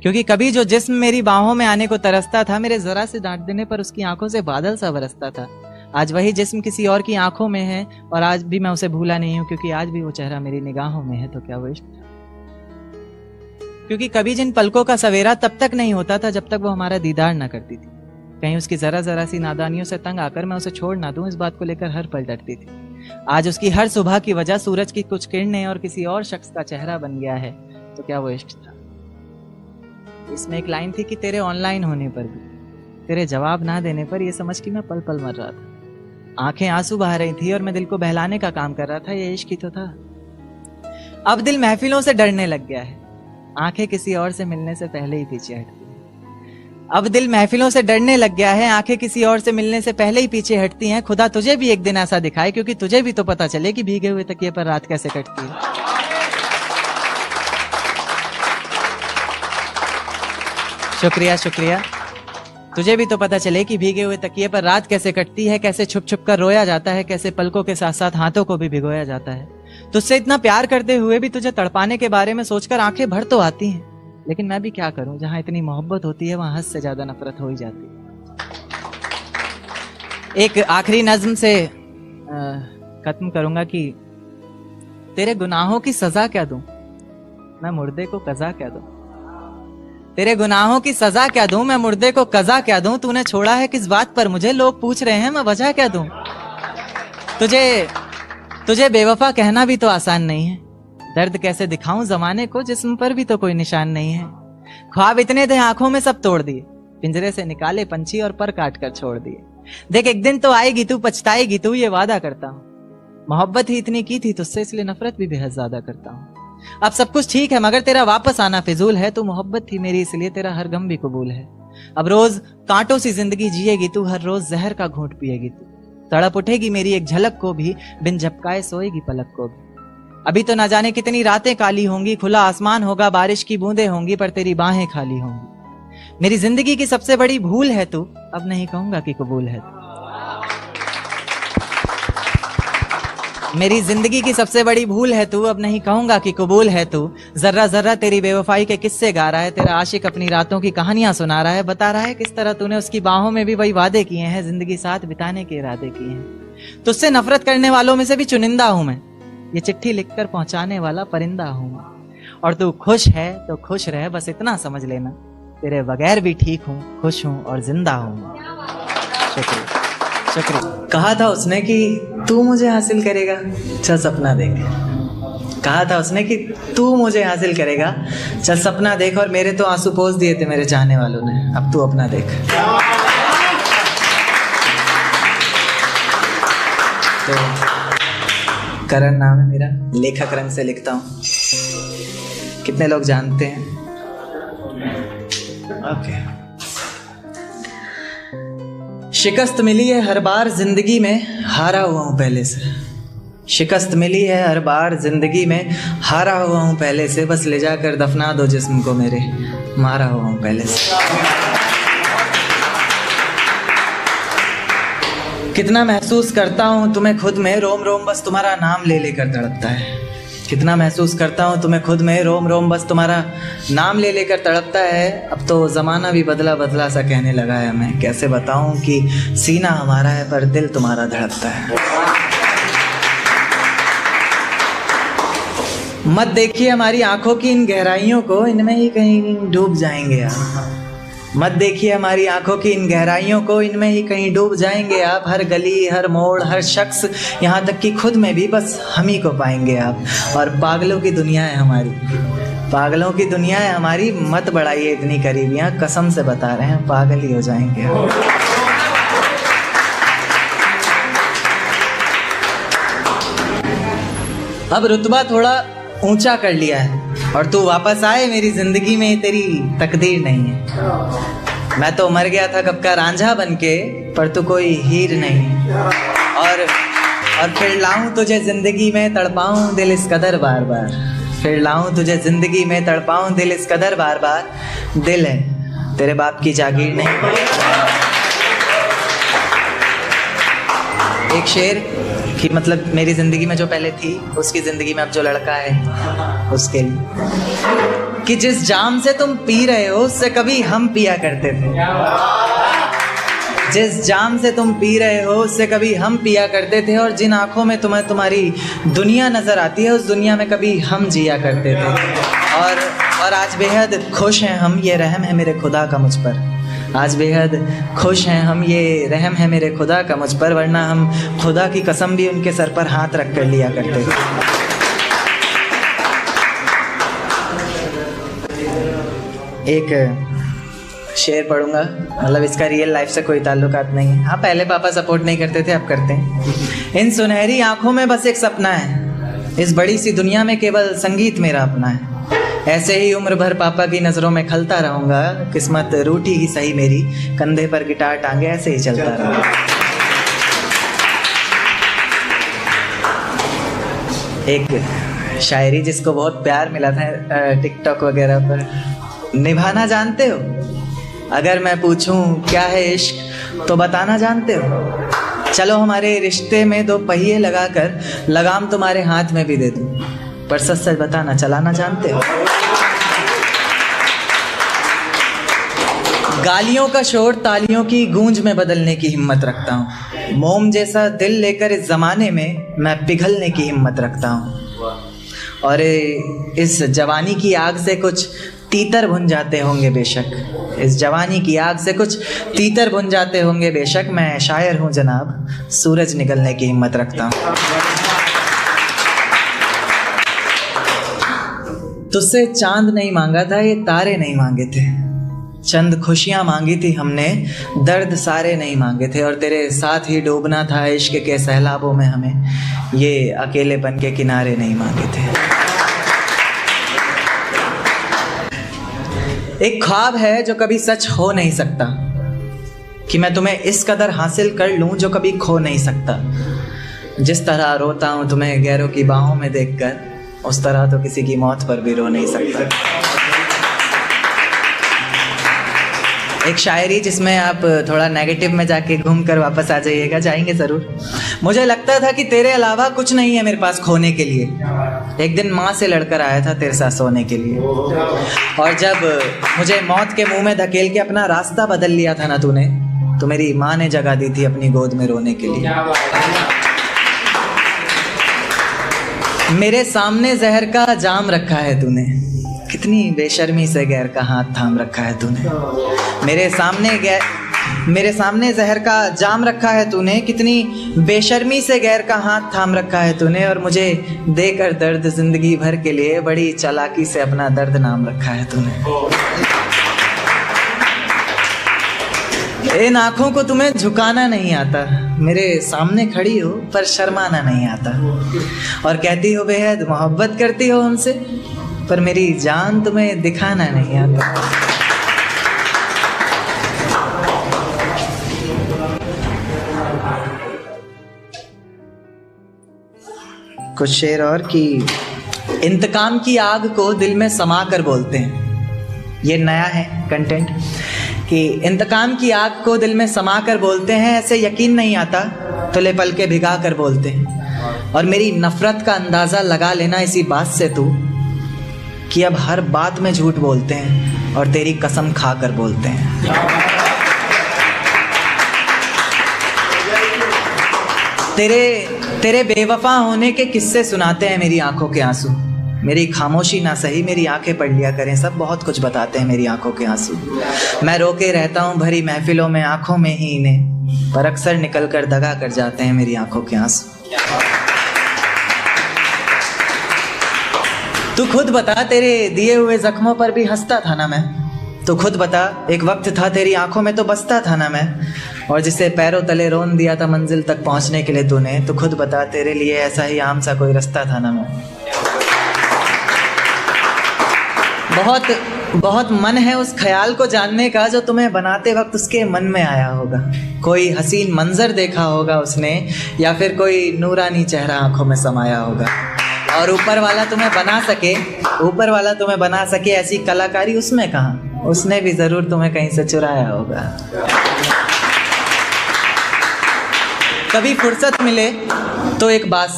क्योंकि कभी जो जिस्म मेरी बाहों में आने को तरसता था, मेरे जरा से डांट देने पर उसकी आंखों से बादल सा बरसता था, आज वही जिस्म किसी और की आंखों में है, और आज भी मैं उसे भूला नहीं हूं, क्योंकि आज भी वो चेहरा मेरी निगाहों में है। तो क्या वो इश्क था, क्योंकि कभी जिन पलकों का सवेरा तब तक नहीं होता था जब तक वो हमारा दीदार ना करती थी, कहीं उसकी जरा जरा सी नादानियों से तंग आकर मैं उसे छोड़ ना दूं, इस बात को लेकर हर पल डरती थी। आज उसकी हर सुबह की वजह सूरज की कुछ किरणें और किसी और शख्स का चेहरा बन गया है। तो क्या वो इश्क था। इसमें एक लाइन थी कि तेरे ऑनलाइन होने पर भी, तेरे जवाब ना देने पर, यह समझ कि मैं पल पल मर रहा था, आंखें आंसू बहा रही थी और मैं दिल को बहलाने का काम कर रहा था, ये इश्क ही तो था। अब दिल महफिलों से डरने लग गया है, आंखें किसी और से मिलने से पहले ही पीछे हटती हैं। अब दिल महफिलों से डरने लग गया है, आंखें किसी और से मिलने से पहले ही पीछे हटती हैं। खुदा तुझे भी एक दिन ऐसा दिखाए, क्योंकि तुझे भी तो पता चले कि भीगे हुए तकिए पर रात कैसे कटती है। शुक्रिया शुक्रिया। तुझे भी तो पता चले कि भीगे हुए तकिए पर रात कैसे कटती है, कैसे छुप छुप कर रोया जाता है, कैसे पलकों के साथ साथ हाथों को भी भिगोया जाता है। तुझसे इतना प्यार करते हुए भी तुझे तड़पाने के बारे में सोचकर आंखें भर तो आती हैं, लेकिन मैं भी क्या करूं, जहां इतनी मोहब्बत होती है वहां हद से ज्यादा नफरत हो ही जाती है। एक आखिरी नज्म से खत्म करूंगा कि तेरे गुनाहों की सजा क्या दूं, मैं मुर्दे को कज़ा क्या दूं। तेरे गुनाहों की सजा क्या दूं, मैं मुर्दे को कज़ा क्या दूं। तूने छोड़ा है किस बात पर मुझे, लोग पूछ रहे हैं, मैं वजह क्या दूं। तुझे बेवफा कहना भी तो आसान नहीं है, दर्द कैसे दिखाऊं जमाने को, जिस्म पर भी तो कोई निशान नहीं है। ख्वाब इतने थे आंखों में सब तोड़ दिए, पिंजरे से निकाले पंछी और पर काट कर छोड़ दिए। देख एक दिन तो आएगी तू, पछताएगी तू, ये वादा करता हूं। मोहब्बत ही इतनी की थी तुझसे, इसलिए नफरत भी बेहद ज्यादा करता हूं। अब सब कुछ ठीक है मगर तेरा वापस आना फिजूल है, तू मोहब्बत थी मेरी इसलिए तेरा हर गम भी कबूल है। अब रोज कांटों सी जिंदगी जिएगी तू, हर रोज जहर का घूंट पिएगी तू, तड़प उठेगी मेरी एक झलक को भी, बिन झपकाए सोएगी पलक को भी। अभी तो ना जाने कितनी रातें काली होंगी, खुला आसमान होगा, बारिश की बूंदें होंगी, पर तेरी बाहें खाली होंगी। मेरी जिंदगी की सबसे बड़ी भूल है तू, अब नहीं कहूंगा कि कबूल है तू। मेरी जिंदगी की सबसे बड़ी भूल है तू, अब नहीं कहूंगा कि कबूल है तू। जर्रा जर्रा तेरी बेवफाई के किस्से गा रहा है, तेरा आशिक अपनी रातों की कहानियां सुना रहा है, बता रहा है किस तरह तूने उसकी बाहों में भी वही वादे किए हैं, जिंदगी साथ बिताने के इरादे किए हैं। तुझसे नफरत करने वालों में से भी चुनिंदा हूं मैं, ये चिट्ठी लिखकर पहुंचाने वाला परिंदा हूं मैं। और तू खुश है तो खुश रह, बस इतना समझ लेना, तेरे बगैर भी ठीक हूं, खुश हूं और जिंदा हूं। शुक्रिया शुक्रिया। कहा था उसने कि तू मुझे हासिल करेगा, चल सपना देख। कहा था उसने कि तू मुझे हासिल करेगा, चल सपना देख, और मेरे तो आंसू पोंछ दिए थे मेरे चाहने वालों ने, अब तू अपना देख। तो करण नाम है मेरा, लेखक रंग से लिखता हूँ, कितने लोग जानते हैं। ओके। शिकस्त मिली है हर बार जिंदगी में, हारा हुआ हूं पहले से। शिकस्त मिली है हर बार जिंदगी में, हारा हुआ हूं पहले से, बस ले जाकर दफना दो जिस्म को मेरे, मारा हुआ हूं पहले से। कितना महसूस करता हूं तुम्हें खुद में, रोम रोम बस तुम्हारा नाम ले लेकर तड़पता है। कितना महसूस करता हूं तुम्हें खुद में, रोम रोम बस तुम्हारा नाम ले लेकर तड़पता है। अब तो जमाना भी बदला बदला सा कहने लगा है, मैं कैसे बताऊं कि सीना हमारा है पर दिल तुम्हारा धड़कता है। मत देखिए हमारी आंखों की इन गहराइयों को, इनमें ही कहीं डूब जाएंगे आप। मत देखिए हमारी आंखों की इन गहराइयों को, इनमें ही कहीं डूब जाएंगे आप। हर गली हर मोड़ हर शख्स, यहाँ तक कि खुद में भी बस हम ही को पाएंगे आप। और पागलों की दुनिया है हमारी, पागलों की दुनिया है हमारी, मत बढ़ाइए इतनी करीबियां, कसम से बता रहे हैं पागल ही हो जाएंगे। अब रुतबा थोड़ा ऊंचा कर लिया है और तू वापस आए मेरी जिंदगी में, तेरी तकदीर नहीं है। मैं तो मर गया था कब का रांझा बनके, पर तू कोई हीर नहीं। और फिर लाऊं तुझे जिंदगी में, तड़पाऊं दिल इस कदर बार बार। फिर लाऊं तुझे जिंदगी में, तड़पाऊं दिल इस कदर बार बार। दिल है तेरे बाप की जागीर नहीं। एक शेर कि मतलब मेरी जिंदगी में जो पहले थी, उसकी जिंदगी में अब जो लड़का है उसके लिए, कि जिस जाम से तुम पी रहे हो उससे कभी हम पिया करते थे। जिस जाम से तुम पी रहे हो उससे कभी हम पिया करते थे, और जिन आंखों में तुम्हें तुम्हारी दुनिया नजर आती है उस दुनिया में कभी हम जिया करते थे। और आज बेहद खुश हैं हम, ये रहम है मेरे खुदा का मुझ पर। आज बेहद खुश हैं हम, ये रहम है मेरे खुदा का मुझ पर, वरना हम खुदा की कसम भी उनके सर पर हाथ रख कर लिया करते थे। एक शेर पढ़ूंगा, मतलब इसका रियल लाइफ से कोई ताल्लुकात नहीं है। हाँ, पहले पापा सपोर्ट नहीं करते थे, अब करते हैं। इन सुनहरी आंखों में बस एक सपना है, इस बड़ी सी दुनिया में केवल संगीत मेरा अपना है। ऐसे ही उम्र भर पापा की नजरों में खलता रहूंगा, किस्मत रूठी ही सही मेरी, कंधे पर गिटार टांगे ऐसे ही चलता रहूंगा। एक शायरी जिसको बहुत प्यार मिला था टिकटॉक वगैरह पर, निभाना जानते हो? अगर मैं पूछूं क्या है इश्क तो बताना जानते हो? चलो हमारे रिश्ते में दो पहिए लगाकर लगाम तुम्हारे हाथ में भी दे दूं, पर सच सच बताना चलाना जानते हो? गालियों का शोर तालियों की गूंज में बदलने की हिम्मत रखता हूँ। मोम जैसा दिल लेकर इस जमाने में मैं पिघलने की हिम्मत रखता हूँ। और इस जवानी की आग से कुछ तीतर भुन जाते होंगे बेशक, इस जवानी की आग से कुछ तीतर भुन जाते होंगे बेशक, मैं शायर हूँ जनाब, सूरज निकलने की हिम्मत रखता हूँ। तुझसे चांद नहीं मांगा था, ये तारे नहीं मांगे थे। चंद खुशियां मांगी थी हमने, दर्द सारे नहीं मांगे थे। और तेरे साथ ही डूबना था इश्क के सैलाबों में हमें, ये अकेलेपन के किनारे नहीं मांगे थे। एक ख्वाब है जो कभी सच हो नहीं सकता, कि मैं तुम्हें इस कदर हासिल कर लूं जो कभी खो नहीं सकता। जिस तरह रोता हूं तुम्हें गैरों की बाहों में देखकर, उस तरह तो किसी की मौत पर भी रो नहीं सकता। एक शायरी जिसमें आप थोड़ा नेगेटिव में जाके घूम कर वापस आ जाइएगा, जाएंगे ज़रूर। मुझे लगता था कि तेरे अलावा कुछ नहीं है मेरे पास खोने के लिए। एक दिन माँ से लड़कर आया था तेरे साथ सोने के लिए, और जब मुझे मौत के मुंह में धकेल के अपना रास्ता बदल लिया था ना तूने, तो मेरी माँ ने जगह दी थी अपनी गोद में रोने के लिए। मेरे सामने जहर का जाम रखा है तूने, कितनी बेशर्मी से गैर का हाथ थाम रखा है तूने। मेरे सामने जहर का जाम रखा है तूने, कितनी बेशर्मी से गैर का हाथ थाम रखा है तूने। और मुझे देकर दर्द जिंदगी भर के लिए बड़ी चालाकी से अपना दर्द नाम रखा है तूने। इन आंखों को तुम्हें झुकाना नहीं आता, मेरे सामने खड़ी हो पर शर्माना नहीं आता। और कहती हो बेहद मोहब्बत करती हो हमसे, पर मेरी जान तुम्हें दिखाना नहीं आता। कुछ शेर और कि इंतकाम की आग को दिल में समा कर बोलते हैं। ये नया है कंटेंट कि इंतकाम की आग को दिल में समा कर बोलते हैं, ऐसे यकीन नहीं आता तो ले पल के भिगा कर बोलते हैं। और मेरी नफरत का अंदाज़ा लगा लेना इसी बात से तू कि अब हर बात में झूठ बोलते हैं और तेरी कसम खा कर बोलते हैं। तेरे बेवफा होने के किस्से सुनाते हैं मेरी आंखों के आंसू। मेरी खामोशी ना सही मेरी आंखें पढ़ लिया करें, सब बहुत कुछ बताते हैं मेरी आंखों के आंसू। मैं रोके रहता हूँ भरी महफिलों में आंखों में ही इन्हें, पर अक्सर निकल कर दगा कर जाते हैं मेरी आंखों के आंसू। तू खुद बता, तेरे दिए हुए जख्मों पर भी हंसता था ना मैं। तू खुद बता, एक वक्त था तेरी आंखों में तो बसता था ना मैं। और जिसे पैरों तले रोन दिया था मंजिल तक पहुंचने के लिए तूने, तो खुद बता, तेरे लिए ऐसा ही आम सा कोई रास्ता था ना मैं। बहुत बहुत मन है उस ख्याल को जानने का जो तुम्हें बनाते वक्त उसके मन में आया होगा। कोई हसीन मंजर देखा होगा उसने, या फिर कोई नूरानी चेहरा आंखों में समाया होगा। और ऊपर वाला तुम्हें बना सके ऐसी कलाकारी उसमें कहाँ, उसने भी जरूर तुम्हें कहीं से चुराया होगा। कभी फुर्सत मिले तो एक बात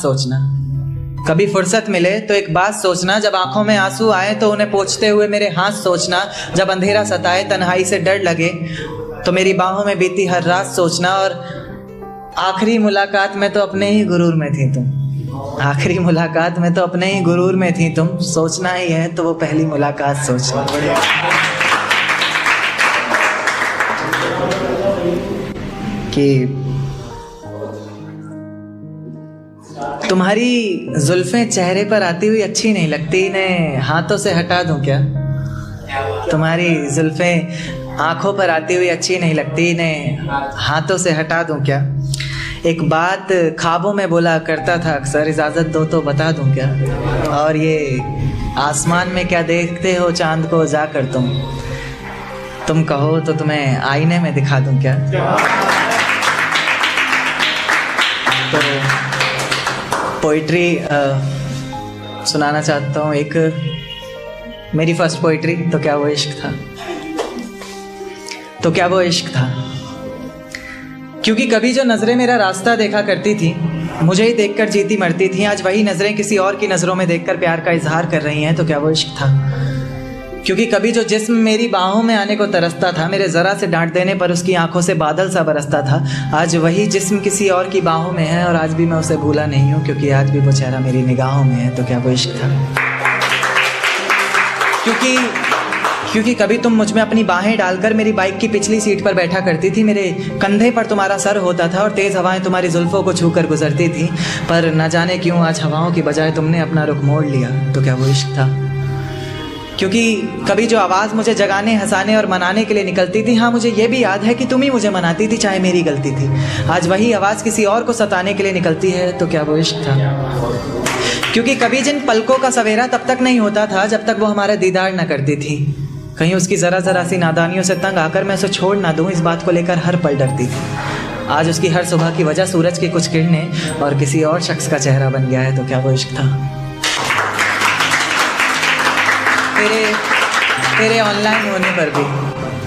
सोचना, जब आंखों में आंसू आए तो उन्हें पोंछते हुए मेरे हाथ सोचना, जब अंधेरा सताए तन्हाई से डर लगे तो मेरी बाहों में बीती हर रात सोचना। और आखिरी मुलाकात में तो अपने ही गुरूर में थी तुम, सोचना ही है तो वो पहली मुलाकात सोचना। कि तुम्हारी जुल्फें चेहरे पर आती हुई अच्छी नहीं लगती, इन्हें हाथों से हटा दूं क्या? तुम्हारी जुल्फें आंखों पर आती हुई अच्छी नहीं लगती, इन्हें हाथों से हटा दूं क्या? एक बात ख्वाबों में बोला करता था अक्सर, इजाज़त दो तो बता दूं क्या? और ये आसमान में क्या देखते हो चांद को जाकर तुम कहो तो तुम्हें आईने में दिखा दूं क्या? तो पोइट्री सुनाना चाहता हूँ एक, मेरी फर्स्ट पोइट्री। तो क्या वो इश्क था, क्योंकि कभी जो नज़रें मेरा रास्ता देखा करती थी, मुझे ही देखकर जीती मरती थी, आज वही नज़रें किसी और की नज़रों में देखकर प्यार का इजहार कर रही हैं। तो क्या वो इश्क था? क्योंकि कभी जो जिस्म मेरी बाहों में आने को तरसता था, मेरे ज़रा से डांट देने पर उसकी आंखों से बादल सा बरसता था, आज वही जिस्म किसी और की बाहों में है और आज भी मैं उसे भूला नहीं हूँ, क्योंकि आज भी वो चेहरा मेरी निगाहों में है। तो क्या वो इश्क था? क्योंकि कभी तुम मुझ में अपनी बाहें डालकर मेरी बाइक की पिछली सीट पर बैठा करती थी, मेरे कंधे पर तुम्हारा सर होता था और तेज़ हवाएं तुम्हारी जुल्फ़ों को छूकर गुजरती थी, पर न जाने क्यों आज हवाओं की बजाय तुमने अपना रुख मोड़ लिया। तो क्या वो इश्क था? क्योंकि कभी जो आवाज़ मुझे जगाने, हंसाने और मनाने के लिए निकलती थी, हाँ मुझे ये भी याद है कि तुम ही मुझे मनाती थी, चाहे मेरी गलती थी, आज वही आवाज़ किसी और को सताने के लिए निकलती है। तो क्या वो इश्क था? क्योंकि कभी जिन पलकों का सवेरा तब तक नहीं होता था जब तक वो हमारा दीदार न करती थी, कहीं उसकी ज़रा सी नादानियों से तंग आकर मैं उसे छोड़ ना दूँ, इस बात को लेकर हर पल डरती थी। आज उसकी हर सुबह की वजह सूरज की कुछ किरणें और किसी और शख्स का चेहरा बन गया है। तो क्या वो इश्क था? तेरे ऑनलाइन होने पर भी,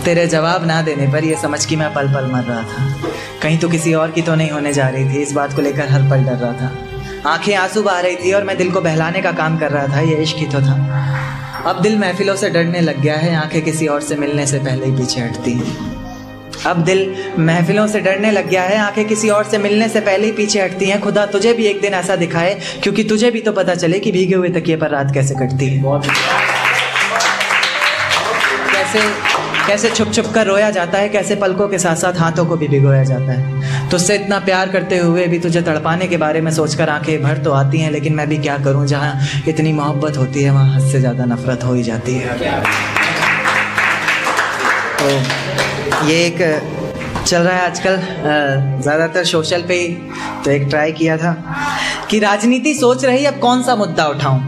तेरे जवाब ना देने पर यह समझ कि मैं पल पल मर रहा था, कहीं तो किसी और की तो नहीं होने जा रही थी, इस बात को लेकर हर पल डर रहा था। आंखें आंसू बहा रही थी और मैं दिल को बहलाने का काम कर रहा था, ये इश्क ही तो था। अब दिल महफिलों से डरने लग गया है, आंखें किसी और से मिलने से पहले ही पीछे हटती हैं। अब दिल महफिलों से डरने लग गया है, आंखें किसी और से मिलने से पहले ही पीछे हटती हैं। खुदा तुझे भी एक दिन ऐसा दिखाए, क्योंकि तुझे भी तो पता चले कि भीगे हुए तकिए पर रात कैसे कटती है, कैसे छुप छुप कर रोया जाता है, कैसे पलकों के साथ साथ हाथों को भी भिगोया जाता है। तुझसे इतना प्यार करते हुए भी तुझे तड़पाने के बारे में सोचकर आंखें भर तो आती हैं, लेकिन मैं भी क्या करूं, जहां इतनी मोहब्बत होती है वहां हद से ज़्यादा नफरत हो ही जाती है। तो ये एक चल रहा है आजकल ज़्यादातर सोशल पे ही, तो एक ट्राई किया था कि राजनीति सोच रही अब कौन सा मुद्दा उठाऊं,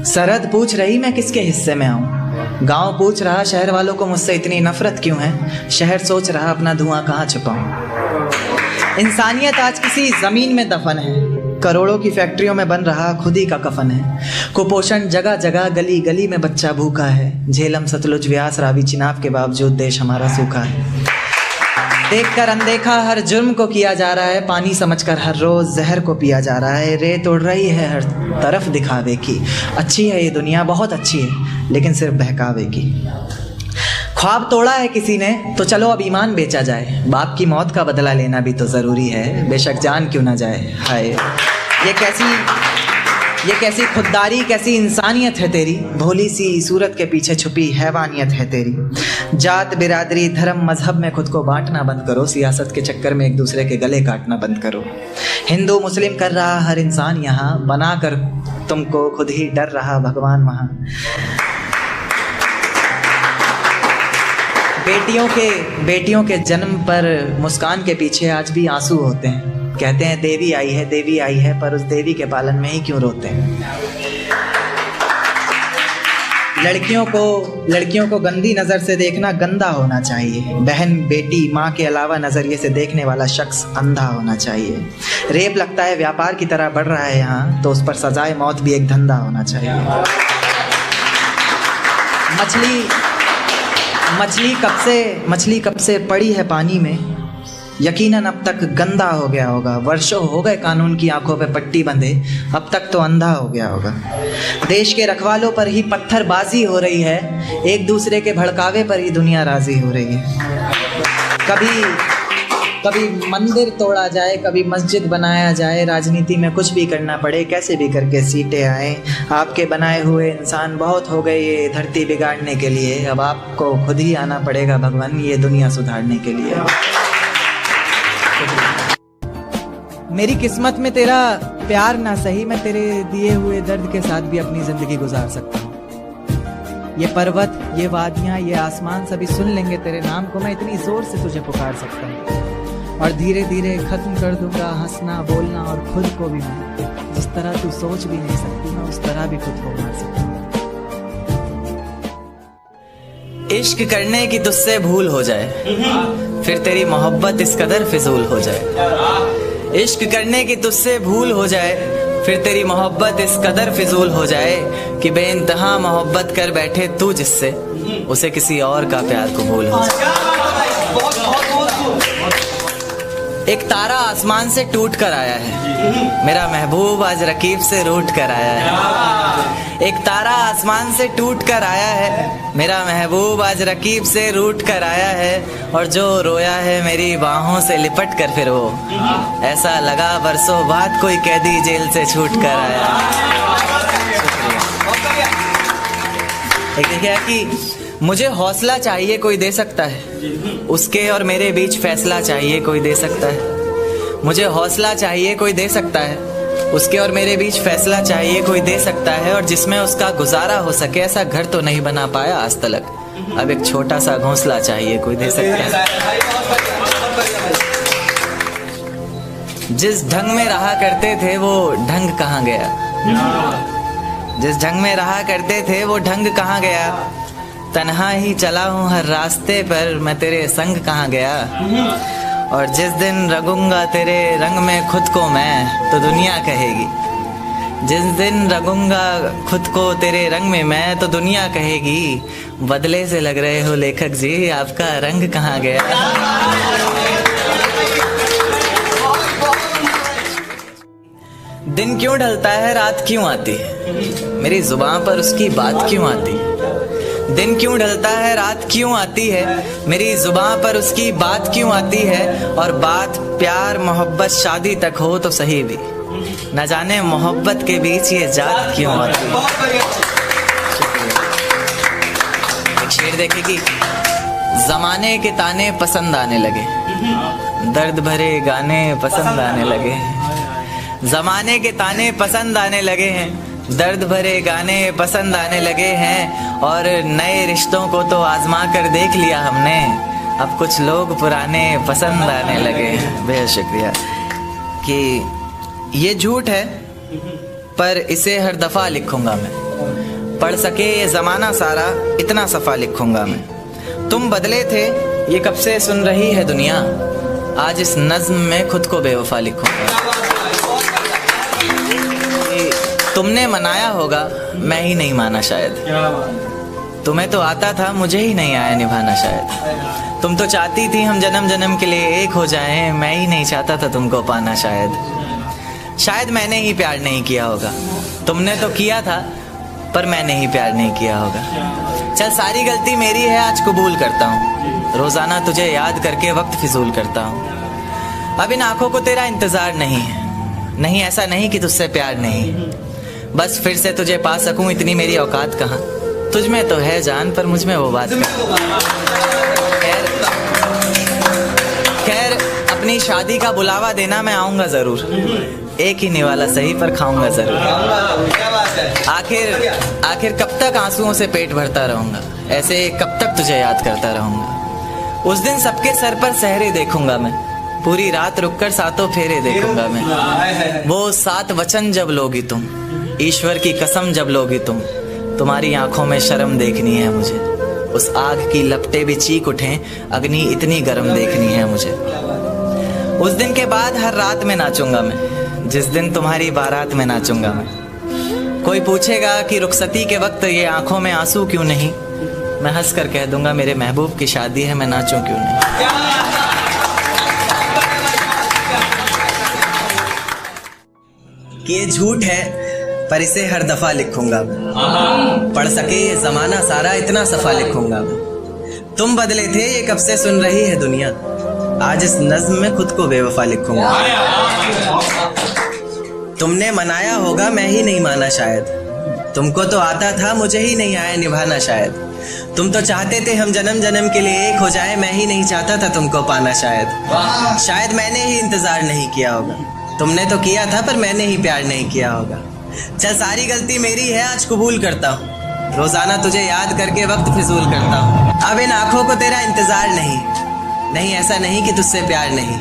सरहद पूछ रही मैं किसके हिस्से में आऊं, गांव पूछ रहा शहर वालों को मुझसे इतनी नफरत क्यों है, शहर सोच रहा अपना धुआं कहाँ छुपाऊं। इंसानियत आज किसी ज़मीन में दफन है, करोड़ों की फैक्ट्रियों में बन रहा खुद ही का कफन है। कुपोषण जगह जगह, गली गली में बच्चा भूखा है। झेलम सतलुज व्यास रावी चिनाब के बावजूद देश हमारा सूखा है। देखकर अनदेखा हर जुर्म को किया जा रहा है, पानी समझकर हर रोज जहर को पिया जा रहा है। रेत उड़ रही है हर तरफ दिखावे की, अच्छी है ये दुनिया बहुत अच्छी है, लेकिन सिर्फ बहकावे की। ख्वाब तोड़ा है किसी ने तो चलो अब ईमान बेचा जाए, बाप की मौत का बदला लेना भी तो ज़रूरी है, बेशक जान क्यों ना जाए। हाय ये कैसी खुददारी, कैसी इंसानियत है तेरी, भोली सी सूरत के पीछे छुपी हैवानियत है तेरी। जात बिरादरी धर्म मजहब में खुद को बांटना बंद करो, सियासत के चक्कर में एक दूसरे के गले काटना बंद करो। हिंदू मुस्लिम कर रहा हर इंसान यहाँ बनाकर तुमको खुद ही डर रहा भगवान वहां। बेटियों के जन्म पर मुस्कान के पीछे आज भी आंसू होते हैं। कहते हैं देवी आई है, पर उस देवी के पालन में ही क्यों रोते हैं। लड़कियों को गंदी नज़र से देखना गंदा होना चाहिए। बहन, बेटी, माँ के अलावा नज़रिए से देखने वाला शख्स अंधा होना चाहिए। रेप लगता है व्यापार की तरह बढ़ रहा है यहाँ, तो उस पर सजाए मौत भी एक धंधा होना चाहिए। मछली कब से पड़ी है पानी में, यकीनन अब तक गंदा हो गया होगा। वर्षों हो गए कानून की आंखों पे पट्टी बंधे, अब तक तो अंधा हो गया होगा। देश के रखवालों पर ही पत्थरबाजी हो रही है, एक दूसरे के भड़कावे पर ही दुनिया राजी हो रही है। कभी मंदिर तोड़ा जाए, कभी मस्जिद बनाया जाए, राजनीति में कुछ भी करना पड़े, कैसे भी करके सीटें आए। आपके बनाए हुए इंसान बहुत हो गए ये धरती बिगाड़ने के लिए, अब आपको खुद ही आना पड़ेगा भगवान ये दुनिया सुधारने के लिए। मेरी किस्मत में तेरा प्यार ना सही, मैं तेरे दिए हुए दर्द के साथ भी अपनी जिंदगी गुजार सकता हूँ। ये पर्वत, ये वादियाँ, ये आसमान सभी सुन लेंगे तेरे नाम को। मैं इतनी जोर से तुझे पुकार सकता हूँ और धीरे धीरे खत्म कर दूंगा हंसना बोलना और खुद को भी मैं। जिस तरह तू सोच भी नहीं सकती, मैं उस तरह भी खुद को मार सकता हूँ। इश्क करने की तुझसे भूल हो जाए, फिर तेरी मोहब्बत इस कदर फिजूल हो जाए। इश्क करने की तुझसे भूल हो जाए, फिर तेरी मोहब्बत इस कदर फिजूल हो जाए कि बेइंतहा मोहब्बत कर बैठे तू जिससे, उसे किसी और का प्यार कबूल हो जाए। एक तारा आसमान से टूट कर आया है, मेरा महबूब आज रकीब से रूठ कर आया है। एक तारा आसमान से टूट कर आया है, मेरा महबूब आज रकीब से रूठ कर आया है। और जो रोया है मेरी बाहों से लिपट कर, फिर वो ऐसा लगा बरसों बाद कोई कैदी जेल से छूट कर आया। देखिए कि मुझे हौसला चाहिए कोई दे सकता है, उसके और मेरे बीच फैसला चाहिए कोई दे सकता है। मुझे हौसला चाहिए कोई दे सकता है, उसके और मेरे बीच फैसला चाहिए कोई दे सकता है। और जिसमें उसका गुजारा हो सके, ऐसा घर तो नहीं बना पाया आज तलक, अब एक छोटा सा घोंसला चाहिए कोई दे सकता है। जिस ढंग में रहा करते थे वो ढंग कहाँ गया, जिस ढंग में रहा करते थे वो ढंग कहाँ गया। तन्हा ही चला हूँ हर रास्ते पर, मैं तेरे संग कहाँ गया। और जिस दिन रंगूंगा तेरे रंग में खुद को मैं, तो दुनिया कहेगी। जिस दिन रंगूंगा खुद को तेरे रंग में मैं, तो दुनिया कहेगी बदले से लग रहे हो लेखक जी, आपका रंग कहाँ गया। दिन क्यों ढलता है रात क्यों आती है, मेरी जुबान पर उसकी बात क्यों आती है। दिन क्यों ढलता है रात क्यों आती है, मेरी जुबान पर उसकी बात क्यों आती है। और बात प्यार मोहब्बत शादी तक हो तो सही भी, न जाने मोहब्बत के बीच ये जात क्यों आती है। एक शेर देखे कि जमाने के ताने पसंद आने लगे, दर्द भरे गाने पसंद आने लगे। जमाने के ताने पसंद आने लगे हैं, दर्द भरे गाने पसंद आने लगे हैं। और नए रिश्तों को तो आजमा कर देख लिया हमने, अब कुछ लोग पुराने पसंद आने लगे हैं। बेहद शुक्रिया। कि ये झूठ है पर इसे हर दफ़ा लिखूंगा मैं, पढ़ सके ये ज़माना सारा इतना सफ़ा लिखूंगा मैं। तुम बदले थे ये कब से सुन रही है दुनिया, आज इस नज़्म में खुद को बेवफा लिखूंगा। तुमने मनाया होगा मैं ही नहीं माना शायद, तुम्हें तो आता था मुझे ही नहीं आया निभाना शायद। तुम तो चाहती थी हम जन्म जन्म के लिए एक हो जाएं, मैं ही नहीं चाहता था तुमको पाना शायद मैंने ही प्यार नहीं किया होगा, तुमने तो किया था पर मैंने ही प्यार नहीं किया होगा। चल सारी गलती मेरी है आज कबूल करता हूँ, रोजाना तुझे याद करके वक्त फिजूल करता हूँ। अब इन आंखों को तेरा इंतजार नहीं है, नहीं ऐसा नहीं कि तुझसे प्यार नहीं, बस फिर से तुझे पा सकूं इतनी मेरी औकात कहाँ। तुझ में तो है जान पर मुझ में वो बात खैर अपनी शादी का बुलावा देना मैं आऊंगा जरूर, एक ही निवाला सही पर खाऊंगा जरूर। आखिर कब तक आंसुओं से पेट भरता रहूंगा, ऐसे कब तक तुझे याद करता रहूंगा। उस दिन सबके सर पर सहरे देखूंगा मैं, पूरी रात रुककर सातों फेरे देखूंगा मैं। वो 7 वचन जब लोगी तुम, ईश्वर की कसम जब लोगी तुम, तुम्हारी आंखों में शर्म देखनी है मुझे। उस आग की लपटें भी चीख उठें, अग्नि इतनी गर्म देखनी है मुझे। उस दिन के बाद हर रात में नाचूंगा मैं, जिस दिन तुम्हारी बारात में नाचूंगा मैं। कोई पूछेगा कि रुखसती के वक्त ये आंखों में आंसू क्यों नहीं, मैं हंस कर कह दूंगा मेरे महबूब की शादी है, मैं नाचूं क्यों नहीं। कि ये झूठ है पर इसे हर दफा लिखूंगा मैं, पढ़ सके ये जमाना सारा इतना सफा लिखूंगा मैं। तुम बदले थे ये कब से सुन रही है दुनिया, आज इस नज्म में खुद को बेवफा लिखूंगा। तुमने मनाया होगा मैं ही नहीं माना शायद, तुमको तो आता था मुझे ही नहीं आया निभाना शायद। तुम तो चाहते थे हम जन्म जन्म के लिए एक हो जाए, मैं ही नहीं चाहता था तुमको पाना शायद मैंने ही इंतजार नहीं किया होगा, तुमने तो किया था पर मैंने ही प्यार नहीं किया होगा। चल सारी गलती मेरी है आज कबूल करता हूँ, रोजाना तुझे याद करके वक्त फिजूल करता हूँ। अब इन आंखों को तेरा इंतजार नहीं, ऐसा नहीं कि तुझसे प्यार नहीं,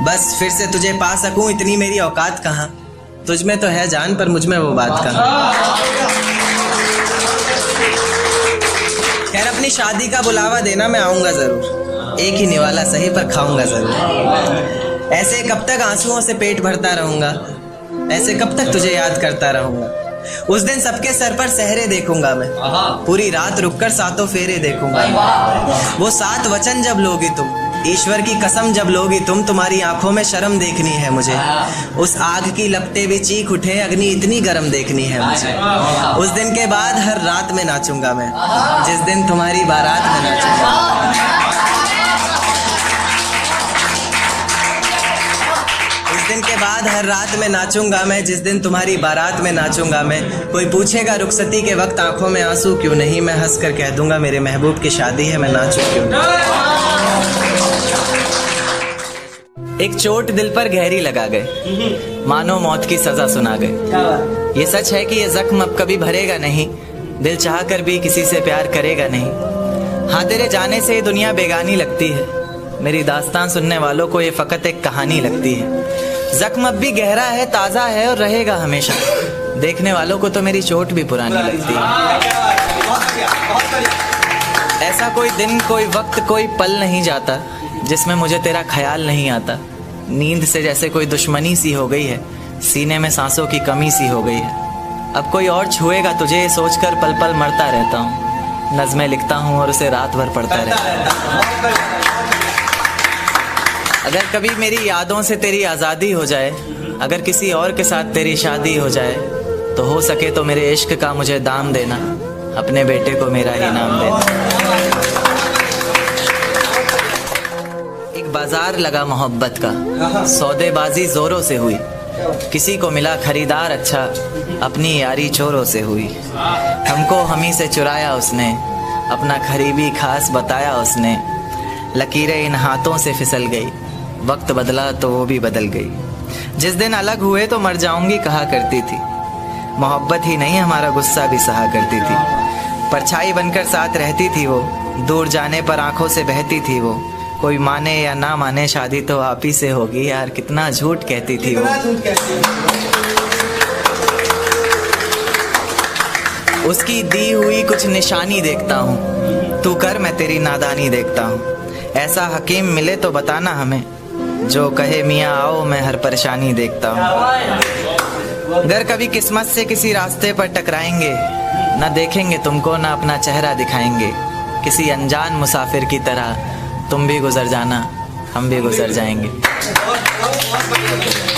बस फिर से तुझे पा सकूं इतनी मेरी औकात कहाँ। तुझ में तो है जान पर मुझ में वो बात कहाँ। खैर अपनी शादी का बुलावा देना मैं आऊंगा जरूर, एक ही निवाला सही पर खाऊंगा जरूर। ऐसे कब तक आंसुओं से पेट भरता रहूंगा, ऐसे कब तक तुझे याद करता रहूंगा। उस दिन सबके सर पर सहरे देखूंगा मैं, पूरी रात रुककर सातों फेरे देखूंगा। वो 7 वचन जब लोगी तुम, ईश्वर की कसम जब लोगी तुम, तुम्हारी आंखों में शर्म देखनी है मुझे। उस आग की लपटें भी चीख उठे, अग्नि इतनी गर्म देखनी है मुझे। उस दिन के बाद हर रात में नाचूंगा मैं, जिस दिन तुम्हारी बारात में नाचूंगा। दिन के बाद हर रात में नाचूंगा मैं, जिस दिन तुम्हारी बारात में नाचूंगा मैं। कोई पूछेगा रुखसती के वक्त आंखों में आंसू क्यों नहीं, मैं हंस कर कह दूंगा मेरे महबूब की शादी है, मैं नाचूं क्यों नहीं। एक चोट दिल पर गहरी लगा गए, मानो मौत की सजा सुना गए। ये सच है कि ये जख्म अब कभी भरेगा नहीं, दिल चाह कर भी किसी से प्यार करेगा नहीं। हाँ तेरे जाने से ये दुनिया बेगानी लगती है, मेरी दास्तान सुनने वालों को ये फकत एक कहानी लगती है। जख्म अब भी गहरा है, ताज़ा है और रहेगा हमेशा, देखने वालों को तो मेरी चोट भी पुरानी लगती है। ऐसा कोई दिन, कोई वक्त, कोई पल नहीं जाता जिसमें मुझे तेरा ख्याल नहीं आता। नींद से जैसे कोई दुश्मनी सी हो गई है, सीने में सांसों की कमी सी हो गई है। अब कोई और छुएगा तुझे ये सोचकर पल पल मरता रहता हूँ। नज़्में लिखता हूँ और उसे रात भर पढ़ता रहता हूँ। अगर कभी मेरी यादों से तेरी आज़ादी हो जाए, अगर किसी और के साथ तेरी शादी हो जाए, तो हो सके तो मेरे इश्क का मुझे दाम देना, अपने बेटे को मेरा ही नाम देना। एक बाजार लगा मोहब्बत का, सौदेबाजी जोरों से हुई, किसी को मिला खरीदार अच्छा, अपनी यारी चोरों से हुई। हमको हमी से चुराया उसने, अपना खरीबी खास बताया उसने। लकीरें इन हाथों से फिसल गई, वक्त बदला तो वो भी बदल गई। जिस दिन अलग हुए तो मर जाऊंगी कहा करती थी, मोहब्बत ही नहीं हमारा गुस्सा भी सहा करती थी। परछाई बनकर साथ रहती थी वो, दूर जाने पर आंखों से बहती थी वो। कोई माने या ना माने शादी तो आप ही से होगी, यार कितना झूठ कहती थी वो। उसकी दी हुई कुछ निशानी देखता हूँ, तू कर मैं तेरी नादानी देखता हूँ। ऐसा हकीम मिले तो बताना हमें, जो कहे मियाँ आओ मैं हर परेशानी देखता हूँ। अगर कभी किस्मत से किसी रास्ते पर टकराएंगे, न देखेंगे तुमको न अपना चेहरा दिखाएंगे। किसी अनजान मुसाफिर की तरह तुम भी गुजर जाना, हम भी गुजर जाएंगे।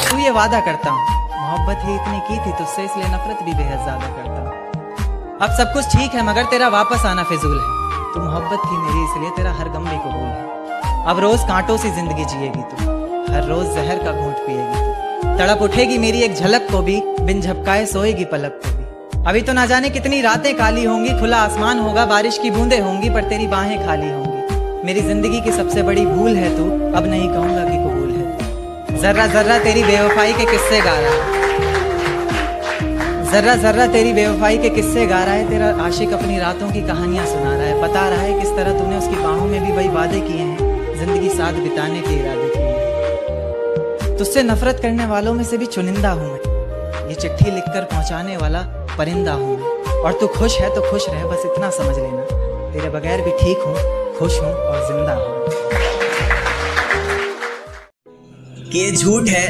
तू ये वादा करता हूँ, मोहब्बत ही इतनी की थी तुझसे, इसलिए नफरत भी बेहद ज्यादा करता हूँ। अब सब कुछ ठीक है मगर तेरा वापस आना फिजूल है। तू मोहब्बत थी मेरी इसलिए तेरा हर गम भी कबूल है। अब रोज कांटों सी जिंदगी जिएगी तू, हर रोज जहर का घूंट पिएगी तू। तड़प उठेगी मेरी एक झलक को भी, बिन झपकाए सोएगी पलक को भी। अभी तो ना जाने कितनी रातें काली होंगी, खुला आसमान होगा, बारिश की बूंदें होंगी, पर तेरी बाहें खाली होंगी। मेरी जिंदगी की सबसे बड़ी भूल है तू, अब नहीं कहूंगा कि कबूल है। जर्रा जर्रा तेरी बेवफाई के किस्से गा रहा, जर्रा जर्रा तेरी बेवफाई के किस्से गा रहा है, तेरा आशिक अपनी रातों की कहानियां सुना रहा है, बता रहा है किस तरह तूने उसकी बाहों में भी वही वादे किए हैं, जिंदगी साथ बिताने के इरादे किए हैं। तुझसे नफरत करने वालों में से भी चुनिंदा हूं मैं, ये चिट्ठी लिखकर पहुंचाने वाला परिंदा हूं मैं। और तू खुश है तो खुश रह, बस इतना समझ लेना, तेरे बगैर भी ठीक हूँ, खुश हूँ और जिंदा हूँ। कि ये झूठ है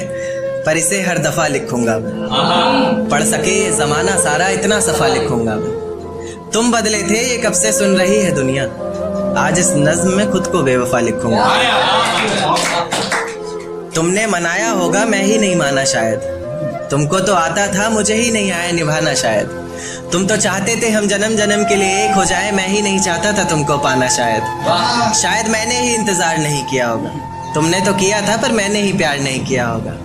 पर इसे हर दफा लिखूंगा मैं, पढ़ सके जमाना सारा इतना सफा लिखूंगा मैं। तुम बदले थे ये कब से सुन रही है दुनिया, आज इस नज्म में खुद को बेवफा लिखूंगा। तुमने मनाया होगा मैं ही नहीं माना शायद, तुमको तो आता था मुझे ही नहीं आया निभाना शायद। तुम तो चाहते थे हम जन्म जन्म के लिए एक हो जाए, मैं ही नहीं चाहता था तुमको पाना शायद। शायद मैंने ही इंतजार नहीं किया होगा, तुमने तो किया था पर मैंने ही प्यार नहीं किया होगा।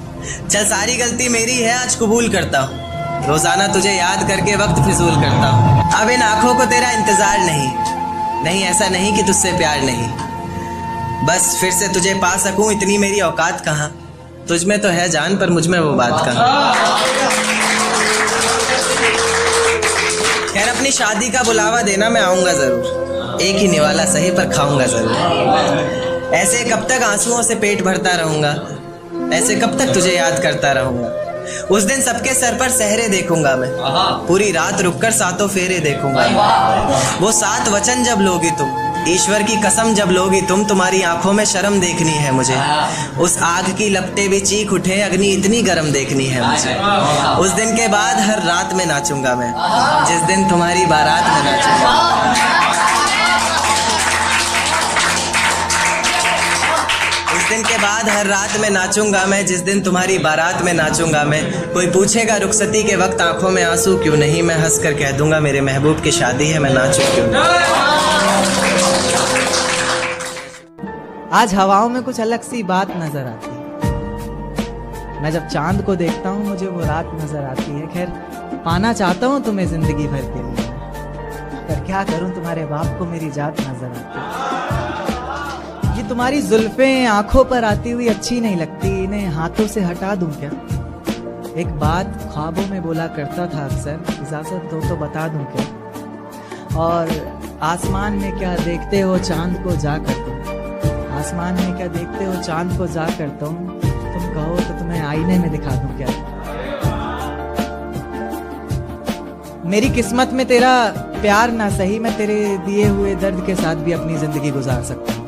चल सारी गलती मेरी है आज कबूल करता हूँ, रोजाना तुझे याद करके वक्त फिजूल करता हूँ। अब इन आंखों को तेरा इंतजार नहीं, ऐसा नहीं कि तुझसे प्यार नहीं, बस फिर से तुझे पा सकूं इतनी मेरी औकात कहाँ। तुझ में तो है जान पर मुझ में वो बात कहाँ। खैर अपनी शादी का बुलावा देना मैं आऊंगा जरूर, एक ही निवाला सही पर खाऊंगा जरूर। ऐसे कब तक आंसुओं से पेट भरता रहूंगा, ऐसे कब तक तुझे याद करता रहूंगा। उस दिन सबके सर पर सहरे देखूंगा मैं, पूरी रात रुककर सातों फेरे देखूंगा। वो 7 वचन जब लोगी तुम, ईश्वर की कसम जब लोगी तुम, तुम्हारी आंखों में शर्म देखनी है मुझे। उस आग की लपटें भी चीख उठे, अग्नि इतनी गर्म देखनी है मुझे। उस दिन के बाद हर रात में नाचूंगा मैं, जिस दिन तुम्हारी बारात में नाचूंगा। उस दिन के बाद हर रात में नाचूंगा मैं, जिस दिन तुम्हारी बारात में नाचूंगा मैं। कोई पूछेगा रुखसती के वक्त आंखों में आंसू क्यों नहीं, मैं हंस कर कह दूंगा मेरे महबूब की शादी है, मैं नाचूं क्यों नहीं। आज हवाओं में कुछ अलग सी बात नजर आती है, मैं जब चांद को देखता हूँ मुझे वो रात नजर आती है। खैर पाना चाहता हूँ तुम्हें जिंदगी भर के लिए, पर क्या करूँ तुम्हारे बाप को मेरी जात नजर आती है। ये तुम्हारी जुल्फें आंखों पर आती हुई अच्छी नहीं लगती, इन्हें हाथों से हटा दूं क्या। एक बात ख्वाबों में बोला करता था अक्सर, इजाजत दो तो बता दूं क्या। और आसमान में क्या देखते हो चांद को जा कर तुम, आसमान में क्या देखते हो चांद को जा कर तुम कहो तो तुम्हें आईने में दिखा दूं क्या। मेरी किस्मत में तेरा प्यार ना सही, मैं तेरे दिए हुए दर्द के साथ भी अपनी जिंदगी गुजार सकता हूँ।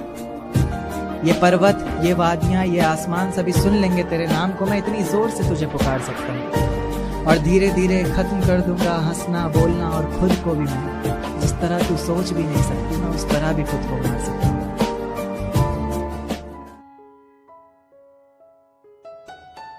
ये पर्वत, ये वादियां, ये आसमान सभी सुन लेंगे तेरे नाम को, मैं इतनी जोर से तुझे पुकार सकता हूँ। और धीरे धीरे खत्म कर दूंगा हंसना बोलना, और खुद को भी मैं जिस तरह तू सोच भी नहीं सकती, मैं उस तरह भी खुद को मार सकता हूँ।